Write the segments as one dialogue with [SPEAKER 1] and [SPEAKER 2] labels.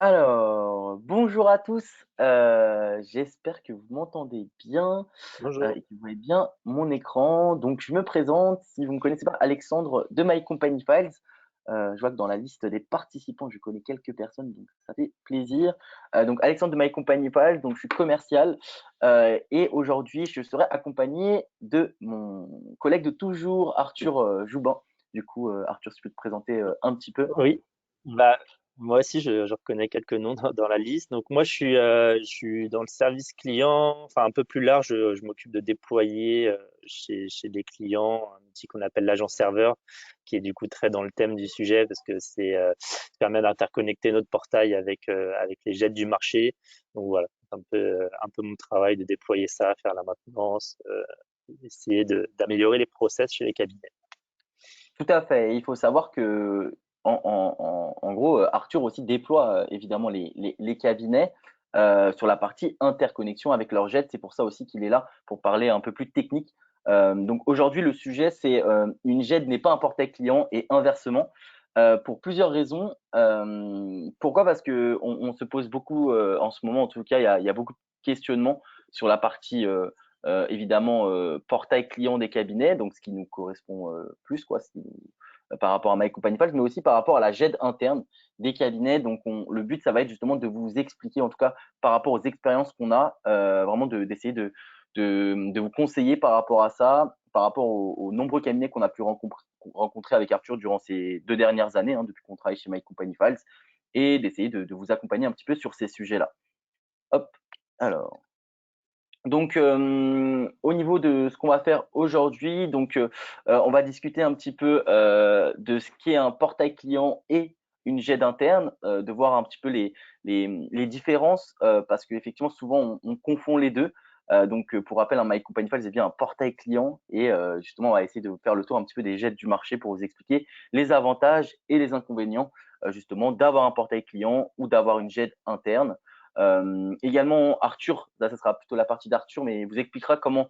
[SPEAKER 1] Alors, bonjour à tous, j'espère que vous m'entendez bien,
[SPEAKER 2] Bonjour.
[SPEAKER 1] et que vous voyez bien mon écran. Donc je me présente, si vous ne me connaissez pas, Alexandre de My Company Files. Je vois que dans la liste des participants, je connais quelques personnes, donc ça fait plaisir. Donc Alexandre de My Company Files, donc je suis commercial, et aujourd'hui je serai accompagné de mon collègue de toujours, Arthur, Joubin. Du coup, Arthur, si tu peux te présenter, un petit peu?
[SPEAKER 2] Oui, bah, moi aussi, je reconnais quelques noms dans la liste. Donc, moi, je suis dans le service client, enfin un peu plus large. Je m'occupe de déployer chez des clients un outil qu'on appelle l'agent serveur, qui est du coup très dans le thème du sujet parce que ça permet d'interconnecter notre portail avec les jets du marché. Donc voilà, un peu mon travail de déployer ça, faire la maintenance, essayer d'améliorer les process chez les cabinets.
[SPEAKER 1] Tout à fait. Et il faut savoir que, en gros, Arthur aussi déploie évidemment les cabinets sur la partie interconnexion avec leur jet. C'est pour ça aussi qu'il est là pour parler un peu plus technique. Donc aujourd'hui, le sujet, c'est une jet n'est pas un portail client et inversement. Pour plusieurs raisons. Pourquoi? Parce que on se pose beaucoup en ce moment, en tout cas, il y a beaucoup de questionnements sur la partie évidemment portail client des cabinets, donc ce qui nous correspond plus quoi, par rapport à My Company Files, mais aussi par rapport à la GED interne des cabinets. Donc le but, ça va être justement de vous expliquer, en tout cas par rapport aux expériences qu'on a, vraiment d'essayer de vous conseiller par rapport à ça, par rapport aux nombreux cabinets qu'on a pu rencontrer avec Arthur durant ces 2 dernières années, hein, depuis qu'on travaille chez My Company Files, et d'essayer de vous accompagner un petit peu sur ces sujets-là. Hop, alors. Donc, au niveau de ce qu'on va faire aujourd'hui, donc, on va discuter un petit peu de ce qu'est un portail client et une GED interne, de voir un petit peu les différences, parce qu'effectivement, souvent, on confond les deux. Donc, pour rappel, un My Company Files, c'est bien un portail client et justement, on va essayer de vous faire le tour un petit peu des GED du marché pour vous expliquer les avantages et les inconvénients, justement, d'avoir un portail client ou d'avoir une GED interne. Également, Arthur, là, ce sera plutôt la partie d'Arthur, mais il vous expliquera comment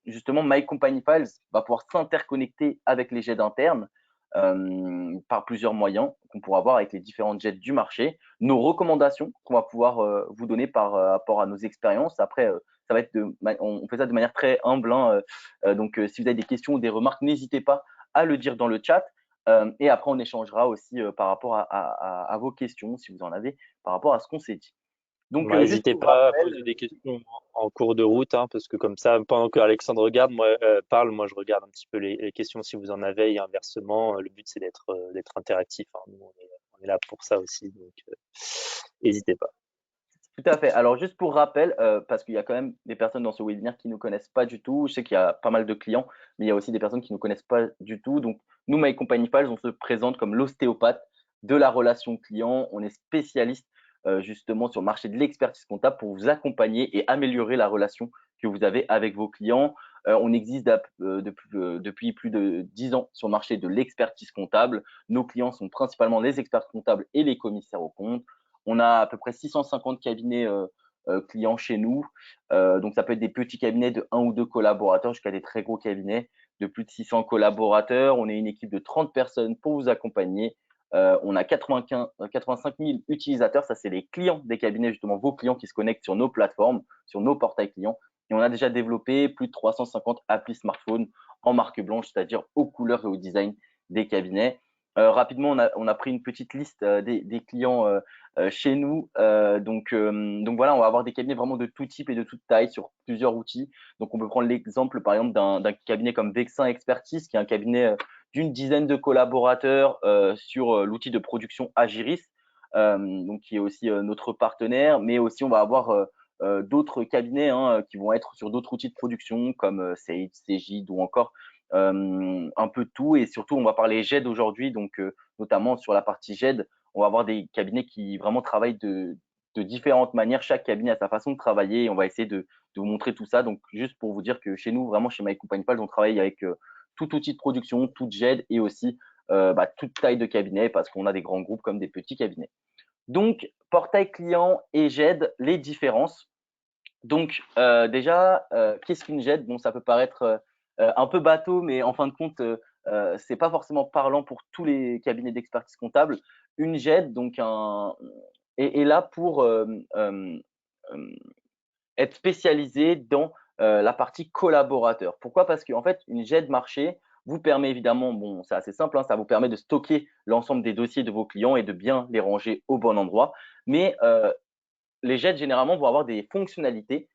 [SPEAKER 1] justement My Company Files va pouvoir s'interconnecter avec les jets internes par plusieurs moyens qu'on pourra voir avec les différentes jets du marché, nos recommandations qu'on va pouvoir vous donner par rapport à nos expériences. Après, ça va être on fait ça de manière très humble, hein, donc si vous avez des questions ou des remarques, n'hésitez pas à le dire dans le chat. Et après, on échangera aussi par rapport à vos questions, si vous en avez, par rapport à ce qu'on s'est dit. Donc,
[SPEAKER 2] Ouais,
[SPEAKER 1] juste
[SPEAKER 2] n'hésitez
[SPEAKER 1] pour
[SPEAKER 2] pas à
[SPEAKER 1] rappel,
[SPEAKER 2] poser des questions en cours de route, hein, parce que comme ça, pendant que Alexandre parle, moi je regarde un petit peu les questions si vous en avez, et inversement, le but c'est d'être interactif, hein. Nous, on est là pour ça aussi, donc n'hésitez pas.
[SPEAKER 1] tout à fait. Alors, juste pour rappel, parce qu'il y a quand même des personnes dans ce webinaire qui ne nous connaissent pas du tout. Je sais qu'il y a pas mal de clients, mais il y a aussi des personnes qui ne nous connaissent pas du tout. Donc, nous, My Company Files, on se présente comme l'ostéopathe de la relation client. On est spécialiste justement sur le marché de l'expertise comptable pour vous accompagner et améliorer la relation que vous avez avec vos clients. On existe depuis plus de 10 ans sur le marché de l'expertise comptable. Nos clients sont principalement les experts comptables et les commissaires aux comptes. On a à peu près 650 cabinets clients chez nous. Donc, ça peut être des petits cabinets de 1 ou 2 collaborateurs jusqu'à des très gros cabinets de plus de 600 collaborateurs. On est une équipe de 30 personnes pour vous accompagner. On a 85 000 utilisateurs. Ça, c'est les clients des cabinets, justement, vos clients qui se connectent sur nos plateformes, sur nos portails clients. Et on a déjà développé plus de 350 applis smartphones en marque blanche, c'est-à-dire aux couleurs et au design des cabinets. Rapidement, on a pris une petite liste des clients chez nous. Donc voilà, on va avoir des cabinets vraiment de tout type et de toute taille sur plusieurs outils. Donc on peut prendre l'exemple par exemple d'un cabinet comme Vexin Expertise, qui est un cabinet d'une dizaine de collaborateurs sur l'outil de production Agiris, donc qui est aussi notre partenaire. Mais aussi on va avoir d'autres cabinets hein, qui vont être sur d'autres outils de production comme Sage, Cegid ou encore un peu de tout. Et surtout, on va parler GED aujourd'hui, donc notamment sur la partie GED, on va avoir des cabinets qui vraiment travaillent de différentes manières. Chaque cabinet a sa façon de travailler et on va essayer de vous montrer tout ça. Donc, juste pour vous dire que chez nous, vraiment chez My Company Pals, on travaille avec tout outil de production, toute GED et aussi toute taille de cabinet parce qu'on a des grands groupes comme des petits cabinets. Donc, portail client et GED, les différences. Donc, déjà, qu'est-ce qu'une GED? Bon, ça peut paraître un peu bateau, mais en fin de compte, c'est pas forcément parlant pour tous les cabinets d'expertise comptable. Une GED, donc est là pour être spécialisée dans la partie collaborateur. Pourquoi? Parce qu'en fait, une GED marché vous permet évidemment, bon, c'est assez simple, hein, ça vous permet de stocker l'ensemble des dossiers de vos clients et de bien les ranger au bon endroit. Mais les GED, généralement, vont avoir des fonctionnalités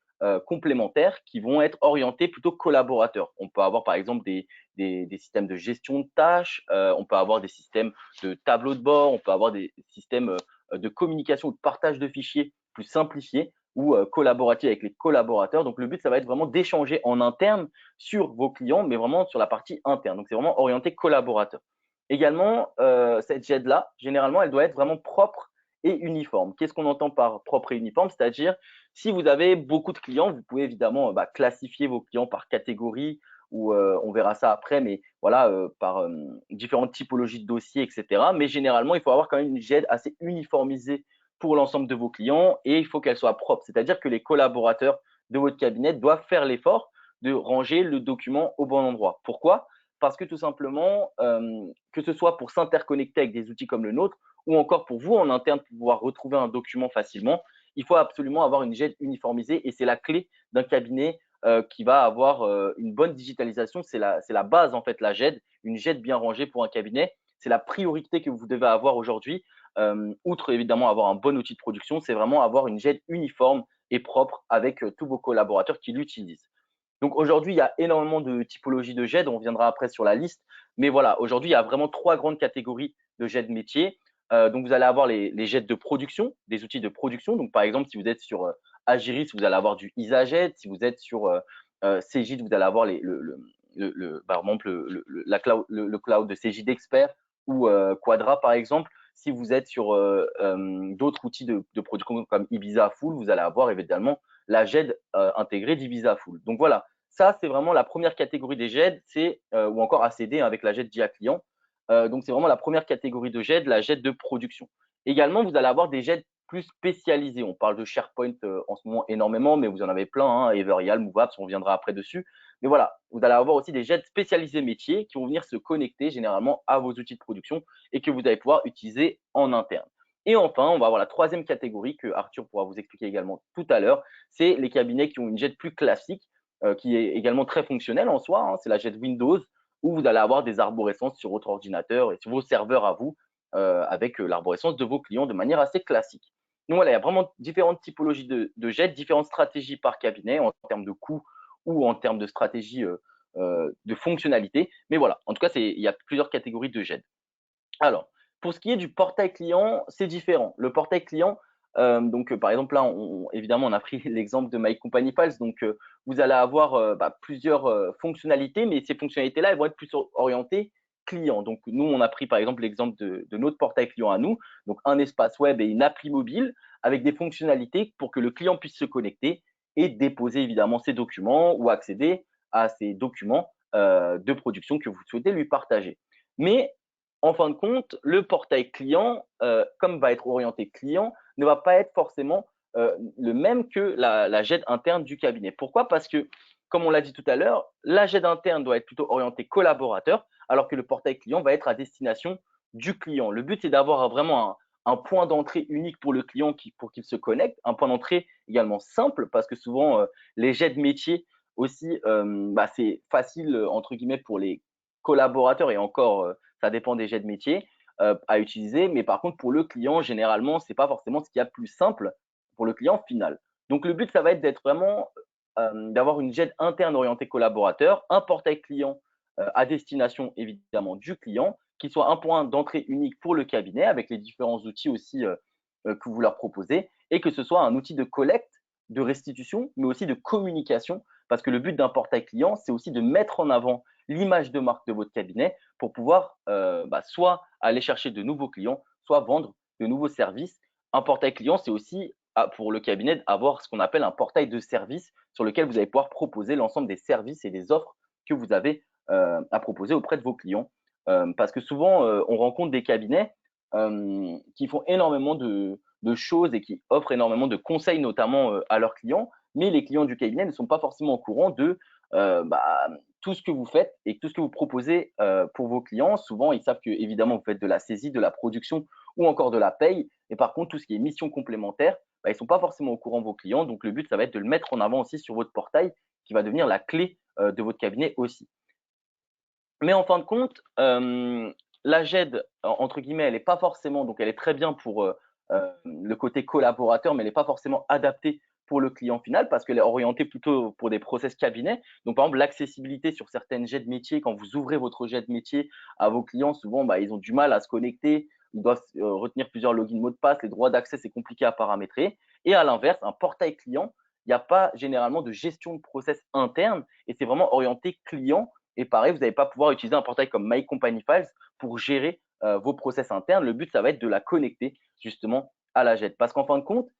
[SPEAKER 1] complémentaires qui vont être orientées plutôt collaborateurs. On peut avoir, par exemple, des systèmes de gestion de tâches, on peut avoir des systèmes de tableau de bord, on peut avoir des systèmes de communication ou de partage de fichiers plus simplifiés ou collaboratifs avec les collaborateurs. Donc, le but, ça va être vraiment d'échanger en interne sur vos clients, mais vraiment sur la partie interne. Donc, c'est vraiment orienté collaborateur. Également, cette GED-là, généralement, elle doit être vraiment propre et uniforme. Qu'est-ce qu'on entend par propre et uniforme? C'est-à-dire, si vous avez beaucoup de clients, vous pouvez évidemment classifier vos clients par catégorie ou on verra ça après, mais voilà, par différentes typologies de dossiers, etc. Mais généralement, il faut avoir quand même une GED assez uniformisée pour l'ensemble de vos clients et il faut qu'elle soit propre. C'est-à-dire que les collaborateurs de votre cabinet doivent faire l'effort de ranger le document au bon endroit. Pourquoi? Parce que tout simplement, que ce soit pour s'interconnecter avec des outils comme le nôtre, ou encore pour vous en interne pour pouvoir retrouver un document facilement, il faut absolument avoir une GED uniformisée et c'est la clé d'un cabinet qui va avoir une bonne digitalisation. C'est la base en fait, la GED, une GED bien rangée pour un cabinet. C'est la priorité que vous devez avoir aujourd'hui. Outre évidemment avoir un bon outil de production, c'est vraiment avoir une GED uniforme et propre avec tous vos collaborateurs qui l'utilisent. Donc aujourd'hui, il y a énormément de typologies de GED, on reviendra après sur la liste. Mais voilà, aujourd'hui, il y a vraiment trois grandes catégories de GED métiers. Donc vous allez avoir les GED de production, des outils de production. Donc par exemple, si vous êtes sur Agiris, vous allez avoir du IsaGED. Si vous êtes sur Cegid, vous allez avoir par exemple le cloud de Cegid Expert ou Quadra par exemple. Si vous êtes sur d'autres outils de production comme Ibiza Full, vous allez avoir évidemment la GED intégrée d'Ibiza Full. Donc voilà, ça c'est vraiment la première catégorie des GED, ou encore ACD avec la GED DIA client. Donc c'est vraiment la première catégorie de GED, la GED de production. Également, vous allez avoir des GED plus spécialisés. On parle de SharePoint en ce moment énormément, mais vous en avez plein, hein, Everreal, MoveApps, on reviendra après dessus. Mais voilà, vous allez avoir aussi des GED spécialisés métiers qui vont venir se connecter généralement à vos outils de production et que vous allez pouvoir utiliser en interne. Et enfin, on va avoir la troisième catégorie que Arthur pourra vous expliquer également tout à l'heure, c'est les cabinets qui ont une GED plus classique, qui est également très fonctionnelle en soi, hein, c'est la GED Windows, où vous allez avoir des arborescences sur votre ordinateur et sur vos serveurs à vous, avec l'arborescence de vos clients de manière assez classique. Donc voilà, il y a vraiment différentes typologies de GED, différentes stratégies par cabinet en termes de coûts ou en termes de stratégie de fonctionnalité. Mais voilà, en tout cas, il y a plusieurs catégories de GED. Alors, pour ce qui est du portail client, c'est différent. Le portail client, donc par exemple là, évidemment, on a pris l'exemple de My Company Files. Donc, vous allez avoir plusieurs fonctionnalités, mais ces fonctionnalités-là, elles vont être plus orientées client. Donc, nous, on a pris par exemple l'exemple de notre portail client à nous, donc un espace web et une appli mobile avec des fonctionnalités pour que le client puisse se connecter et déposer évidemment ses documents ou accéder à ces documents de production que vous souhaitez lui partager. Mais en fin de compte, le portail client, comme va être orienté client, ne va pas être forcément le même que la GED interne du cabinet. Pourquoi? Parce que, comme on l'a dit tout à l'heure, la GED interne doit être plutôt orientée collaborateur, alors que le portail client va être à destination du client. Le but, c'est d'avoir vraiment un point d'entrée unique pour le client pour qu'il se connecte, un point d'entrée également simple, parce que souvent, les GED métiers aussi, c'est facile, entre guillemets, pour les collaborateurs et encore, ça dépend des jets de métier à utiliser. Mais par contre, pour le client, généralement, c'est pas forcément ce qu'il y a de plus simple pour le client final. Donc, le but, ça va être d'être vraiment, d'avoir une jet interne orientée collaborateur, un portail client à destination évidemment du client, qui soit un point d'entrée unique pour le cabinet avec les différents outils aussi que vous leur proposez et que ce soit un outil de collecte, de restitution, mais aussi de communication parce que le but d'un portail client, c'est aussi de mettre en avant l'image de marque de votre cabinet pour pouvoir soit aller chercher de nouveaux clients, soit vendre de nouveaux services. Un portail client, c'est aussi pour le cabinet avoir ce qu'on appelle un portail de services sur lequel vous allez pouvoir proposer l'ensemble des services et des offres que vous avez à proposer auprès de vos clients. Parce que souvent, on rencontre des cabinets qui font énormément de choses et qui offrent énormément de conseils, notamment à leurs clients, mais les clients du cabinet ne sont pas forcément au courant de tout ce que vous faites et tout ce que vous proposez pour vos clients. Souvent, ils savent que évidemment vous faites de la saisie, de la production ou encore de la paye. Et par contre, tout ce qui est mission complémentaire, bah, ils ne sont pas forcément au courant, vos clients. Donc, le but, ça va être de le mettre en avant aussi sur votre portail qui va devenir la clé de votre cabinet aussi. Mais en fin de compte, la GED, entre guillemets, elle est pas forcément, donc elle est très bien pour le côté collaborateur, mais elle n'est pas forcément adaptée pour le client final parce qu'elle est orientée plutôt pour des process cabinet. Donc, par exemple, l'accessibilité sur certaines GED métiers, quand vous ouvrez votre GED métier à vos clients, souvent, bah, ils ont du mal à se connecter. Ils doivent retenir plusieurs logins, mots de passe. Les droits d'accès, c'est compliqué à paramétrer. Et à l'inverse, un portail client, il n'y a pas généralement de gestion de process interne et c'est vraiment orienté client. Et pareil, vous n'allez pas pouvoir utiliser un portail comme My Company Files pour gérer vos process internes. Le but, ça va être de la connecter justement à la GED. Parce qu'en fin de compte,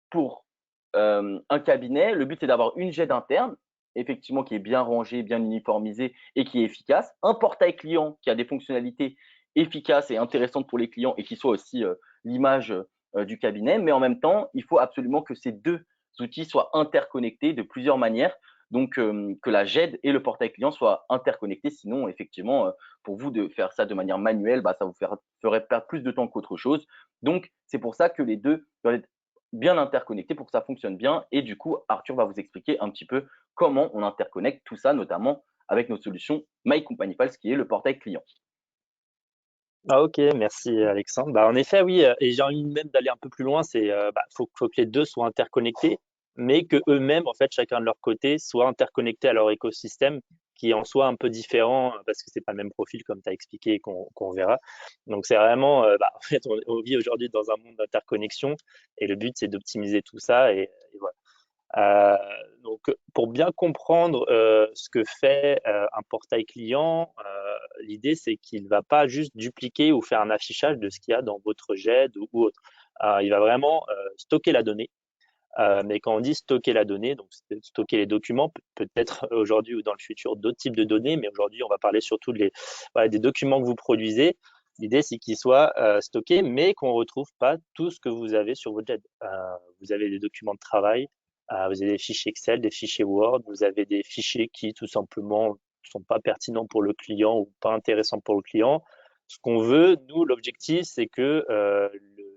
[SPEAKER 1] pour un cabinet, le but, c'est d'avoir une GED interne, effectivement, qui est bien rangée, bien uniformisée et qui est efficace. Un portail client qui a des fonctionnalités efficaces et intéressantes pour les clients et qui soit aussi l'image du cabinet. Mais en même temps, il faut absolument que ces deux outils soient interconnectés de plusieurs manières. Donc, que la GED et le portail client soient interconnectés. Sinon, effectivement, pour vous de faire ça de manière manuelle, bah, ça vous ferait perdre plus de temps qu'autre chose. Donc, c'est pour ça que les deux doivent être bien interconnectés pour que ça fonctionne bien. Et du coup, Arthur va vous expliquer un petit peu comment on interconnecte tout ça, notamment avec notre solution My Company Files, qui est le portail client.
[SPEAKER 2] Ah ok, merci Alexandre. Bah, en effet, oui, et j'ai envie même d'aller un peu plus loin, c'est faut que les deux soient interconnectés, mais que eux-mêmes, en fait, chacun de leur côté, soient interconnectés à leur écosystème, qui en soit un peu différent, parce que c'est pas le même profil, comme tu as expliqué et qu'on verra. Donc c'est vraiment, en fait, on vit aujourd'hui dans un monde d'interconnexion, et le but, c'est d'optimiser tout ça, et voilà. Euh, donc, pour bien comprendre ce que fait un portail client, l'idée c'est qu'il ne va pas juste dupliquer ou faire un affichage de ce qu'il y a dans votre GED ou autre. Il va vraiment stocker la donnée. Mais quand on dit stocker la donnée, donc stocker les documents, peut-être aujourd'hui ou dans le futur d'autres types de données, mais aujourd'hui on va parler surtout des documents que vous produisez. L'idée c'est qu'ils soient stockés, mais qu'on ne retrouve pas tout ce que vous avez sur votre GED. Vous avez des documents de travail, vous avez des fichiers Excel, des fichiers Word, vous avez des fichiers qui tout simplement ne sont pas pertinents pour le client ou pas intéressants pour le client. Ce qu'on veut, nous, l'objectif, c'est que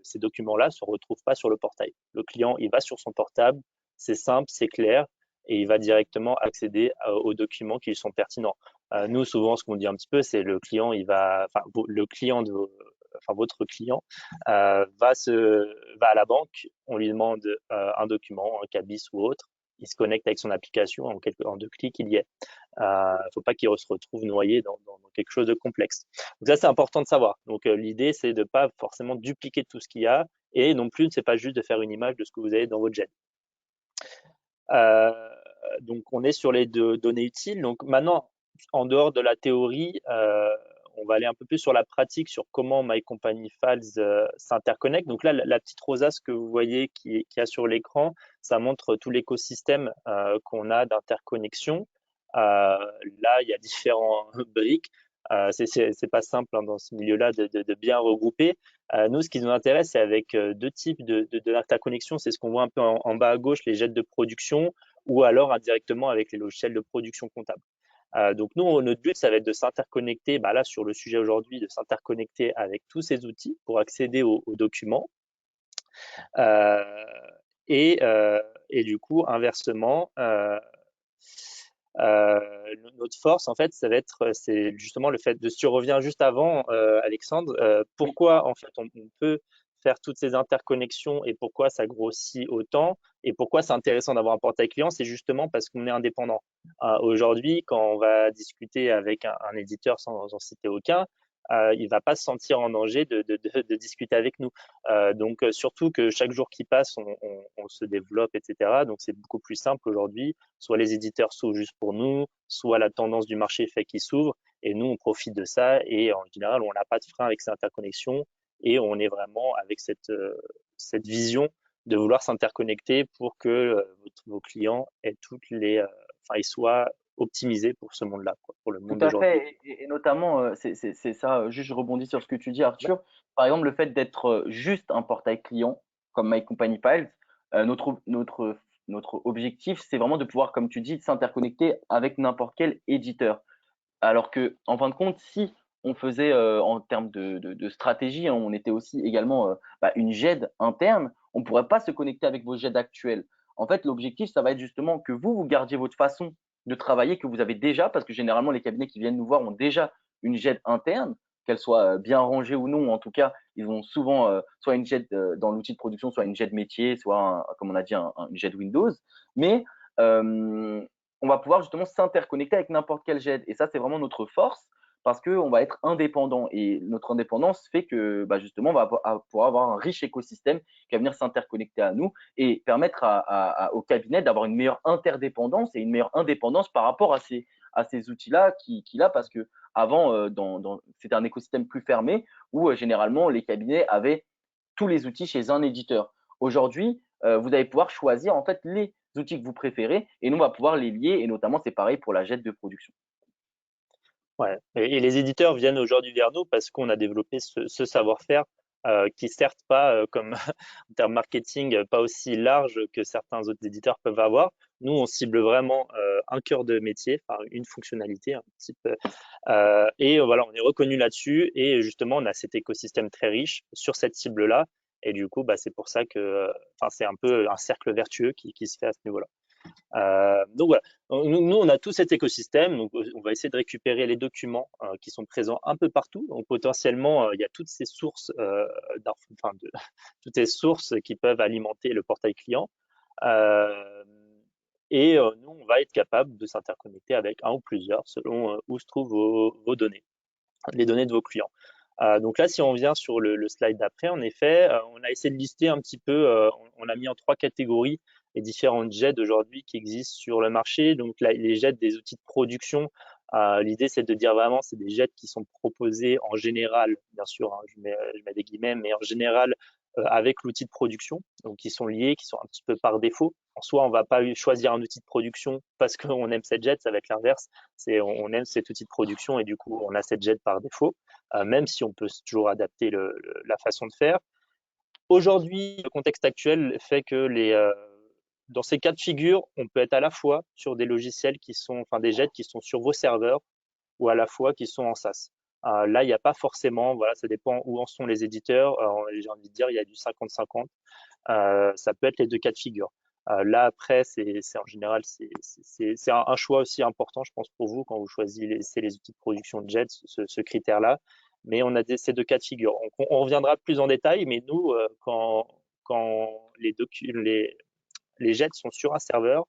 [SPEAKER 2] ces documents-là ne se retrouvent pas sur le portail. Le client, il va sur son portable, c'est simple, c'est clair, et il va directement accéder aux documents qui sont pertinents. Nous, souvent, ce qu'on dit un petit peu, c'est le client votre client va à la banque, on lui demande un document, un cabis ou autre, il se connecte avec son application, en 2 clics, il y est. Il ne faut pas qu'il se retrouve noyé dans quelque chose de complexe. Donc ça, c'est important de savoir. Donc l'idée, c'est de ne pas forcément dupliquer tout ce qu'il y a et non plus, c'est pas juste de faire une image de ce que vous avez dans votre GED. Donc on est sur les deux données utiles. Donc maintenant, en dehors de la théorie, on va aller un peu plus sur la pratique, sur comment My Company Files s'interconnecte. Donc là, la petite rosace que vous voyez qui a sur l'écran, ça montre tout l'écosystème qu'on a d'interconnexion. Là, il y a différents briques. C'est pas simple hein, dans ce milieu-là de bien regrouper. Nous, ce qui nous intéresse, c'est avec deux types d'interconnexion. C'est ce qu'on voit un peu en bas à gauche, les jets de production, ou alors indirectement avec les logiciels de production comptable. Donc nous, notre but, ça va être de s'interconnecter, là sur le sujet aujourd'hui, de s'interconnecter avec tous ces outils pour accéder aux documents. Euh, et du coup, inversement, notre force, en fait, c'est justement le fait de, si tu reviens juste avant, Alexandre,
[SPEAKER 1] Oui,
[SPEAKER 2] pourquoi en fait on peut faire toutes ces interconnexions et pourquoi ça grossit autant et pourquoi c'est intéressant d'avoir un portail client, c'est justement parce qu'on est indépendant. Aujourd'hui, quand on va discuter avec un éditeur sans en citer aucun, il va pas se sentir en danger de discuter avec nous. Donc surtout que chaque jour qui passe, on se développe, etc. Donc c'est beaucoup plus simple aujourd'hui. Soit les éditeurs s'ouvrent juste pour nous, soit la tendance du marché fait qu'ils s'ouvrent et nous on profite de ça. Et en général, on n'a pas de frein avec ces interconnexions et on est vraiment avec cette vision de vouloir s'interconnecter pour que vos clients aient ils soient optimisés pour ce monde-là, pour le
[SPEAKER 1] tout
[SPEAKER 2] monde
[SPEAKER 1] à
[SPEAKER 2] d'aujourd'hui.
[SPEAKER 1] fait. Et notamment, c'est ça, juste je rebondis sur ce que tu dis, Arthur. Par exemple, le fait d'être juste un portail client, comme My Company Files, notre notre objectif, c'est vraiment de pouvoir, comme tu dis, s'interconnecter avec n'importe quel éditeur. Alors que, en fin de compte, si on faisait en termes de stratégie, hein, on était aussi également une GED interne, on ne pourrait pas se connecter avec vos GED actuels. En fait, l'objectif, ça va être justement que vous gardiez votre façon de travailler que vous avez déjà, parce que généralement, les cabinets qui viennent nous voir ont déjà une GED interne, qu'elle soit bien rangée ou non. En tout cas, ils ont souvent soit une GED dans l'outil de production, soit une GED métier, soit, comme on a dit, une GED Windows. Mais euh, on va pouvoir justement s'interconnecter avec n'importe quel jet. Et ça, c'est vraiment notre force parce qu'on va être indépendant. Et notre indépendance fait que justement, on va pouvoir avoir un riche écosystème qui va venir s'interconnecter à nous et permettre au cabinet d'avoir une meilleure interdépendance et une meilleure indépendance par rapport à ces outils-là qu'il a parce que avant, c'était un écosystème plus fermé où généralement les cabinets avaient tous les outils chez un éditeur. Aujourd'hui, vous allez pouvoir choisir en fait les outils que vous préférez et nous, on va pouvoir les lier et notamment, c'est pareil pour la jet de production.
[SPEAKER 2] Ouais. Et les éditeurs viennent aujourd'hui vers nous parce qu'on a développé ce savoir-faire qui certes pas comme en termes marketing pas aussi large que certains autres éditeurs peuvent avoir. Nous, on cible vraiment un cœur de métier, enfin une fonctionnalité, un type, et voilà, on est reconnu là-dessus et justement, on a cet écosystème très riche sur cette cible-là. Et du coup, c'est pour ça que, enfin, c'est un peu un cercle vertueux qui se fait à ce niveau-là. Donc voilà, nous on a tout cet écosystème, donc on va essayer de récupérer les documents qui sont présents un peu partout. Donc potentiellement, il y a toutes ces sources, toutes ces sources qui peuvent alimenter le portail client. Euh, et nous, on va être capable de s'interconnecter avec un ou plusieurs selon où se trouvent vos données, les données de vos clients. Donc là, si on vient sur le slide d'après, en effet, on a essayé de lister un petit peu, on a mis en trois catégories les différentes jets aujourd'hui qui existent sur le marché. Donc là, les jets des outils de production, l'idée c'est de dire vraiment c'est des jets qui sont proposés en général, bien sûr, hein, je mets des guillemets, mais en général avec l'outil de production, donc qui sont liés, qui sont un petit peu par défaut. En soi, on va pas choisir un outil de production parce qu'on aime cette jet, ça va être l'inverse. C'est on aime cet outil de production et du coup on a cette jet par défaut, même si on peut toujours adapter la façon de faire. Aujourd'hui, le contexte actuel fait que dans ces cas de figure, on peut être à la fois sur des logiciels qui sont, enfin des jets qui sont sur vos serveurs ou à la fois qui sont en SaaS. Là, il n'y a pas forcément, voilà, ça dépend où en sont les éditeurs. J'ai envie de dire, il y a du 50-50. Ça peut être les deux cas de figure. Là, après, c'est en général, c'est un choix aussi important, je pense, pour vous quand vous choisissez les outils de production de Jet, ce critère-là. Mais on a ces deux cas de figure. On reviendra plus en détail, mais nous, quand les jets sont sur un serveur,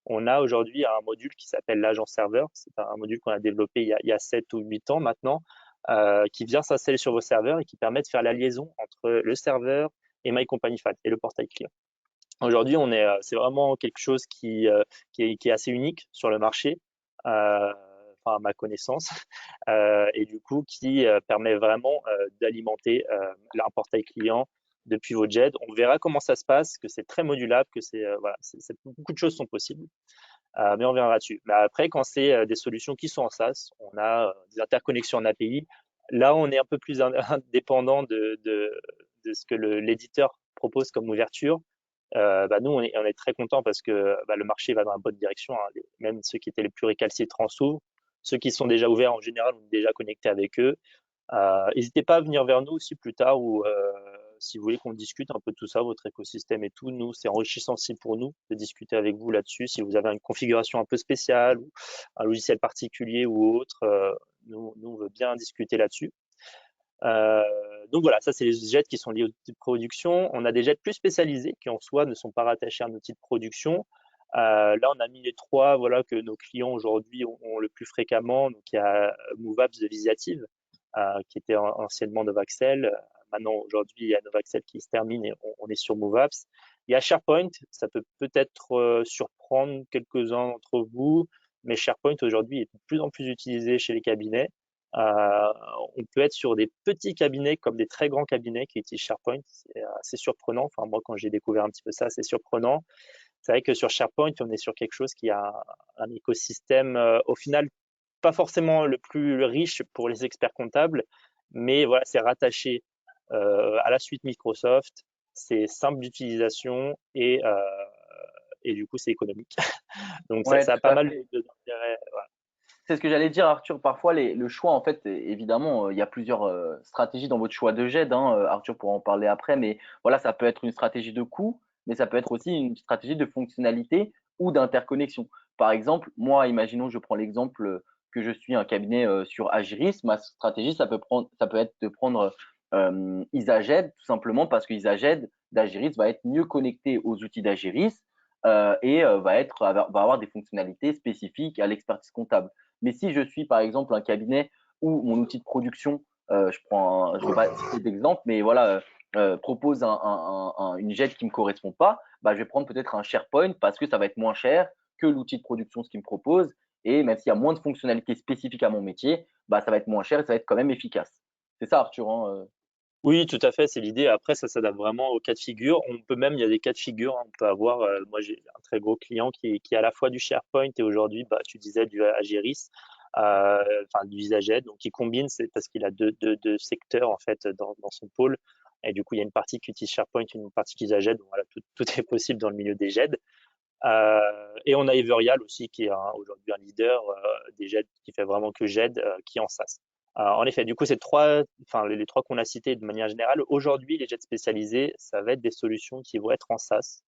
[SPEAKER 2] on a aujourd'hui un module qui s'appelle l'agent serveur. C'est un module qu'on a développé il y a 7 ou 8 ans maintenant, qui vient s'installer sur vos serveurs et qui permet de faire la liaison entre le serveur et My Company Fat et le portail client. Aujourd'hui, c'est vraiment quelque chose qui est assez unique sur le marché, enfin à ma connaissance, et du coup qui permet vraiment d'alimenter un portail client depuis vos JED. On verra comment ça se passe, que c'est très modulable, que voilà, beaucoup de choses sont possibles, mais on verra dessus. Mais après, quand c'est des solutions qui sont en SaaS, on a des interconnexions en API. Là, on est un peu plus indépendant de ce que l'éditeur propose comme ouverture. Nous, on est très content parce que le marché va dans la bonne direction, hein. Même ceux qui étaient les plus récalcitrants s'ouvrent. Ceux qui sont déjà ouverts, en général, on est déjà connectés avec eux. N'hésitez pas à venir vers nous aussi plus tard ou si vous voulez qu'on discute un peu de tout ça, votre écosystème et tout. Nous, c'est enrichissant aussi pour nous de discuter avec vous là-dessus. Si vous avez une configuration un peu spéciale ou un logiciel particulier ou autre, nous, on veut bien discuter là-dessus. Donc voilà, ça c'est les jets qui sont liés au outil de production. On a des jets plus spécialisés qui en soi ne sont pas rattachés à un outil de production. Là, on a mis les trois voilà, que nos clients aujourd'hui ont le plus fréquemment. Donc il y a MoveApps de Visiative, qui était anciennement Novaxel. Maintenant, aujourd'hui, il y a Novaxel qui se termine et on est sur MoveApps. Il y a SharePoint, ça peut peut-être surprendre quelques-uns d'entre vous, mais SharePoint aujourd'hui est de plus en plus utilisé chez les cabinets. On peut être sur des petits cabinets comme des très grands cabinets qui utilisent SharePoint. C'est assez surprenant. Enfin, moi, quand j'ai découvert un petit peu ça, c'est surprenant. C'est vrai que sur SharePoint, on est sur quelque chose qui a un écosystème, au final, pas forcément le plus riche pour les experts comptables, mais voilà, c'est rattaché à la suite Microsoft, c'est simple d'utilisation et et du coup, c'est économique. Donc,
[SPEAKER 1] Ouais,
[SPEAKER 2] ça a
[SPEAKER 1] tout
[SPEAKER 2] pas
[SPEAKER 1] à
[SPEAKER 2] mal
[SPEAKER 1] fait.
[SPEAKER 2] d'intérêts. Voilà.
[SPEAKER 1] C'est ce que j'allais dire, Arthur. Parfois, le choix, en fait, évidemment, il y a plusieurs stratégies dans votre choix de jet, hein. Arthur pourra en parler après, mais voilà, ça peut être une stratégie de coût, mais ça peut être aussi une stratégie de fonctionnalité ou d'interconnexion. Par exemple, moi, imaginons, je prends l'exemple que je suis un cabinet sur Agiris. Ma stratégie, ça peut être de prendre Isaged, tout simplement parce que Isaged d'Agiris va être mieux connecté aux outils d'Agiris et va avoir des fonctionnalités spécifiques à l'expertise comptable. Mais si je suis par exemple un cabinet où mon outil de production, je ne vais pas citer d'exemple, mais voilà, propose une jet qui ne me correspond pas, bah, je vais prendre peut-être un SharePoint parce que ça va être moins cher que l'outil de production, ce qu'il me propose. Et même s'il y a moins de fonctionnalités spécifiques à mon métier, bah, ça va être moins cher et ça va être quand même efficace. C'est ça, Arthur, hein.
[SPEAKER 2] Oui, tout à fait, c'est l'idée. Après, ça s'adapte vraiment au cas de figure. On peut même, il y a des cas de figure, hein. On peut avoir, moi j'ai un très gros client qui est à la fois du SharePoint et aujourd'hui, bah, tu disais du Agiris, enfin du Visaged, donc il combine, c'est parce qu'il a deux secteurs en fait dans son pôle. Et du coup, il y a une partie qui utilise SharePoint, une partie qui utilise Aged. Donc voilà, tout est possible dans le milieu des GED. Et on a Everyal aussi qui est aujourd'hui un leader des GED qui fait vraiment que GED qui est en SaaS. En effet, du coup, enfin les trois qu'on a cités de manière générale, aujourd'hui, les jets spécialisés, ça va être des solutions qui vont être en SaaS.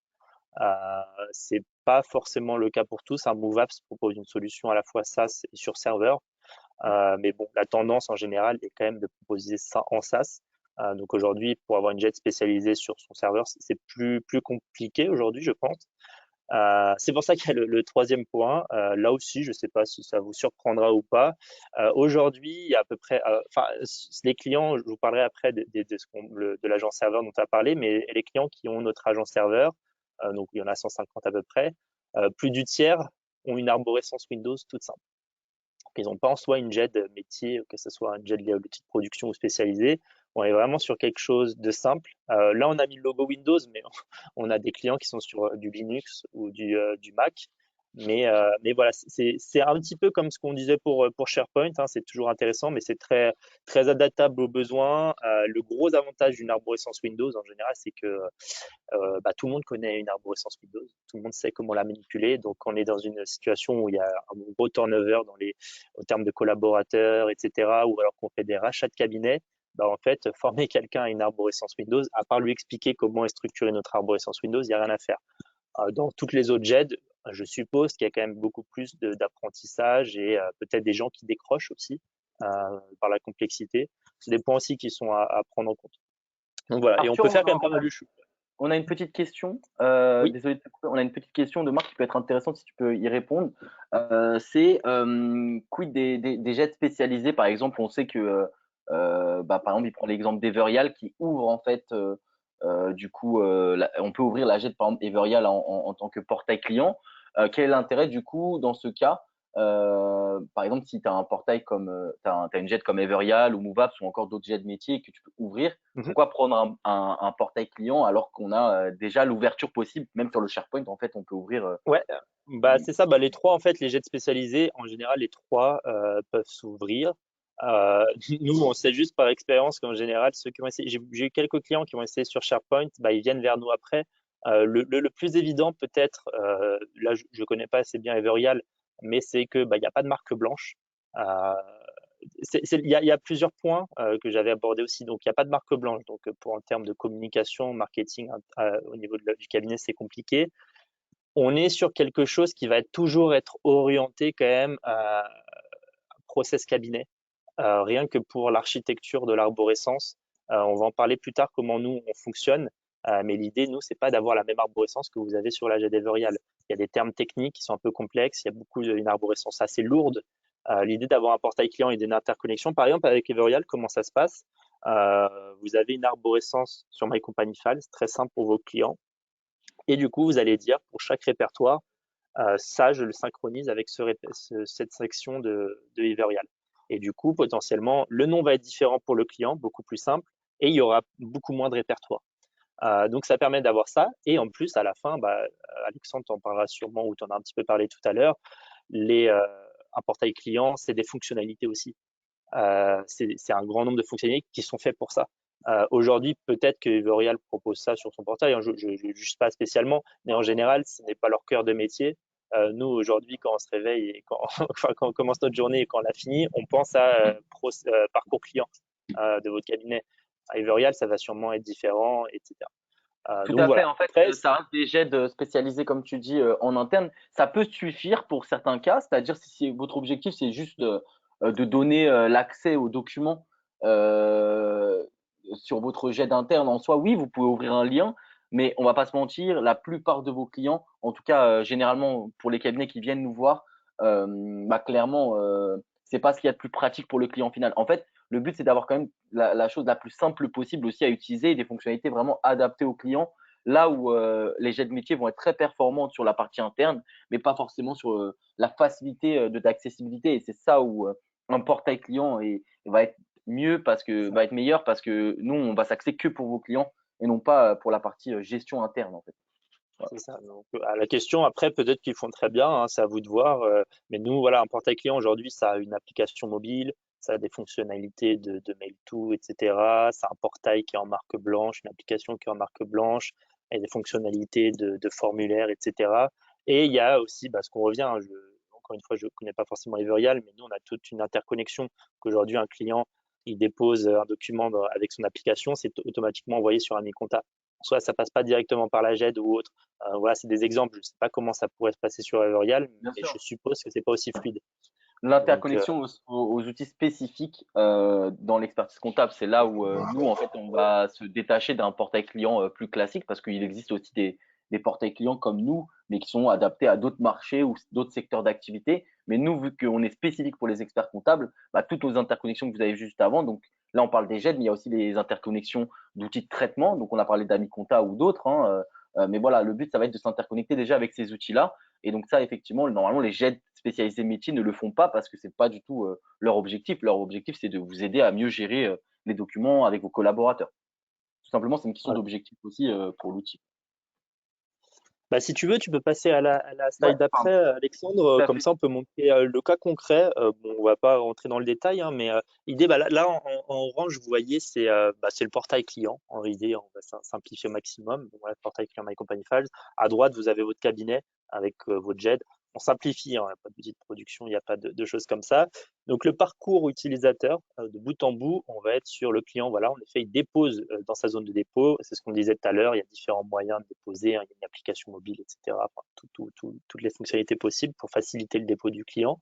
[SPEAKER 2] C'est pas forcément le cas pour tous. Un MoveApps propose une solution à la fois SaaS et sur serveur. Mais bon, la tendance en général est quand même de proposer ça en SaaS. Donc aujourd'hui, pour avoir une jet spécialisée sur son serveur, c'est plus compliqué aujourd'hui, je pense. C'est pour ça qu'il y a le troisième point. Là aussi, je ne sais pas si ça vous surprendra ou pas. Aujourd'hui, il y a à peu près, enfin, les clients, je vous parlerai après de l'agent serveur dont tu as parlé, mais les clients qui ont notre agent serveur, donc il y en a 150 à peu près, plus du tiers ont une arborescence Windows toute simple. Ils n'ont pas en soi une JED métier, que ce soit un JED lié à l'outil de production ou spécialisé. On est vraiment sur quelque chose de simple. Là, on a mis le logo Windows, mais on a des clients qui sont sur du Linux ou du Mac. Mais voilà, c'est un petit peu comme ce qu'on disait pour SharePoint, hein. C'est toujours intéressant, mais c'est très adaptable aux besoins. Le gros avantage d'une arborescence Windows en général, c'est que bah, tout le monde connaît une arborescence Windows, tout le monde sait comment la manipuler. Donc, on est dans une situation où il y a un gros turnover en termes de collaborateurs, etc., ou alors qu'on fait des rachats de cabinets. Bah, en fait, former quelqu'un à une arborescence Windows, à part lui expliquer comment est structurée notre arborescence Windows, il n'y a rien à faire. Dans toutes les autres JED, je suppose qu'il y a quand même beaucoup plus d'apprentissage et peut-être des gens qui décrochent aussi par la complexité. C'est des points aussi qui sont à prendre en compte. Donc voilà, et on
[SPEAKER 1] Arthur,
[SPEAKER 2] peut faire quand même pas mal de choses.
[SPEAKER 1] on a une petite question.
[SPEAKER 2] Oui.
[SPEAKER 1] Désolé de te couper, on a une petite question de Marc qui peut être intéressante si tu peux y répondre. C'est quid des jets spécialisés, par exemple, on sait que bah, par exemple, il prend l'exemple d'Everial qui ouvre en fait du coup on peut ouvrir la jet par exemple Everial en tant que portail client. Quel est l'intérêt du coup dans ce cas par exemple, si tu as un portail comme t'as une jet comme Everial ou MoveApps ou encore d'autres jets de métier que tu peux ouvrir,
[SPEAKER 2] Mhm.
[SPEAKER 1] pourquoi prendre un portail client alors qu'on a déjà l'ouverture possible, même sur le SharePoint, en fait, on peut ouvrir.
[SPEAKER 2] Ouais, bah c'est ça. Bah, les trois, en fait, les jets spécialisés, en général, les trois peuvent s'ouvrir. Nous, on sait juste par expérience qu'en général, ceux qui ont essayé, j'ai eu quelques clients qui ont essayé sur SharePoint, bah, ils viennent vers nous après. Le plus évident, peut-être, là, je connais pas assez bien Everial, mais c'est que bah, il n'y a pas de marque blanche. Euh, il y a plusieurs points que j'avais abordés aussi. Donc, il n'y a pas de marque blanche. Donc, en termes de communication, marketing, au niveau du cabinet, c'est compliqué. On est sur quelque chose qui va toujours être orienté quand même à process cabinet, rien que pour l'architecture de l'arborescence. On va en parler plus tard comment nous on fonctionne, mais l'idée nous c'est pas d'avoir la même arborescence que vous avez sur la Everial. Il y a des termes techniques qui sont un peu complexes, il y a une arborescence assez lourde. L'idée d'avoir un portail client et d'une interconnexion, par exemple avec Everial, comment ça se passe? Vous avez une arborescence sur My Company Files, très simple pour vos clients. Et du coup, vous allez dire pour chaque répertoire, ça, je le synchronise avec cette section de Everial. Et du coup, potentiellement, le nom va être différent pour le client, beaucoup plus simple, et il y aura beaucoup moins de répertoire. Donc, ça permet d'avoir ça. Et en plus, à la fin, bah, Alexandre t'en parlera sûrement, ou t'en as un petit peu parlé tout à l'heure, un portail client, c'est des fonctionnalités aussi. C'est un grand nombre de fonctionnalités qui sont faites pour ça. Aujourd'hui, peut-être que Everreal propose ça sur son portail, hein, je ne juge pas spécialement, mais en général, ce n'est pas leur cœur de métier. Nous, aujourd'hui, quand on se réveille et quand, enfin, quand on commence notre journée et quand on l'a fini, on pense à parcours client de votre cabinet. À Everreal, ça va sûrement être différent, etc.
[SPEAKER 1] Tout
[SPEAKER 2] Donc
[SPEAKER 1] à fait.
[SPEAKER 2] voilà.
[SPEAKER 1] En fait,
[SPEAKER 2] Après,
[SPEAKER 1] ça reste des jets spécialisés, comme tu dis, en interne. Ça peut suffire pour certains cas, c'est-à-dire si votre objectif, c'est juste de donner l'accès aux documents euh, sur votre jet d'interne en soi, oui, vous pouvez ouvrir un lien, mais on va pas se mentir, la plupart de vos clients, en tout cas généralement pour les cabinets qui viennent nous voir, bah, clairement, c'est pas ce qu'il y a de plus pratique pour le client final. En fait, le but, c'est d'avoir quand même la chose la plus simple possible aussi à utiliser et des fonctionnalités vraiment adaptées aux clients. Là où les jets de métier vont être très performantes sur la partie interne, mais pas forcément sur la facilité d'accessibilité. Et c'est ça où un portail client va être mieux parce que va être meilleur parce que nous, on va s'axer que pour vos clients et non pas pour la partie gestion interne en fait. Voilà.
[SPEAKER 2] c'est ça. Donc, à la question, après, peut-être qu'ils font très bien, hein, c'est à vous de voir. Mais nous, voilà, un portail client aujourd'hui, ça a une application mobile, ça a des fonctionnalités de Mail2, etc. C'est un portail qui est en marque blanche, une application qui est en marque blanche, et des fonctionnalités de formulaire, etc. Et il y a aussi, bah, ce qu'on revient, hein, encore une fois, je ne connais pas forcément Everreal, mais nous, on a toute une interconnexion qu'aujourd'hui, un client, il dépose un document avec son application, c'est automatiquement envoyé sur un e-compta. Soit ça passe pas directement par la GED ou autre. Voilà, c'est des exemples. Je ne sais pas comment ça pourrait se passer sur Everreal,
[SPEAKER 1] Bien
[SPEAKER 2] mais je
[SPEAKER 1] sûr.
[SPEAKER 2] suppose que c'est pas aussi fluide. Donc,
[SPEAKER 1] L'interconnexion aux outils spécifiques dans l'expertise comptable, c'est là où nous, en fait, on va se détacher d'un portail client plus classique parce qu'il existe aussi des portails clients comme nous, mais qui sont adaptés à d'autres marchés ou d'autres secteurs d'activité. Mais nous, vu qu'on est spécifique pour les experts comptables, bah, toutes nos interconnexions que vous avez vues juste avant, donc là, on parle des GED, mais il y a aussi les interconnexions d'outils de traitement. Donc, on a parlé d'AmiConta ou d'autres. Hein, mais voilà, le but, ça va être de s'interconnecter déjà avec ces outils-là. Et donc ça, effectivement, normalement, les GED spécialisés métiers ne le font pas parce que c'est pas du tout leur objectif. Leur objectif, c'est de vous aider à mieux gérer les documents avec vos collaborateurs. Tout simplement, c'est une question
[SPEAKER 2] voilà.
[SPEAKER 1] d'objectif aussi pour l'outil.
[SPEAKER 2] Bah, si tu veux, tu peux passer à la
[SPEAKER 1] Ouais,
[SPEAKER 2] slide d'après,
[SPEAKER 1] pardon.
[SPEAKER 2] Alexandre.
[SPEAKER 1] Tout à
[SPEAKER 2] Comme
[SPEAKER 1] fait.
[SPEAKER 2] ça, on peut montrer le cas concret. Bon, on va pas rentrer dans le détail, hein, mais l'idée, bah, là, en orange, vous voyez, c'est le portail client. En idée, on va simplifier au maximum. Donc, voilà, portail client My Company Files. À droite, vous avez votre cabinet avec votre JED. On simplifie, hein, il n'y a pas de petite production, il n'y a pas de choses comme ça. Donc, le parcours utilisateur, de bout en bout, on va être sur le client. Voilà, en effet, il dépose dans sa zone de dépôt. C'est ce qu'on disait tout à l'heure. Il y a différents moyens de déposer, hein. Il y a une application mobile, etc. Enfin, toutes les fonctionnalités possibles pour faciliter le dépôt du client.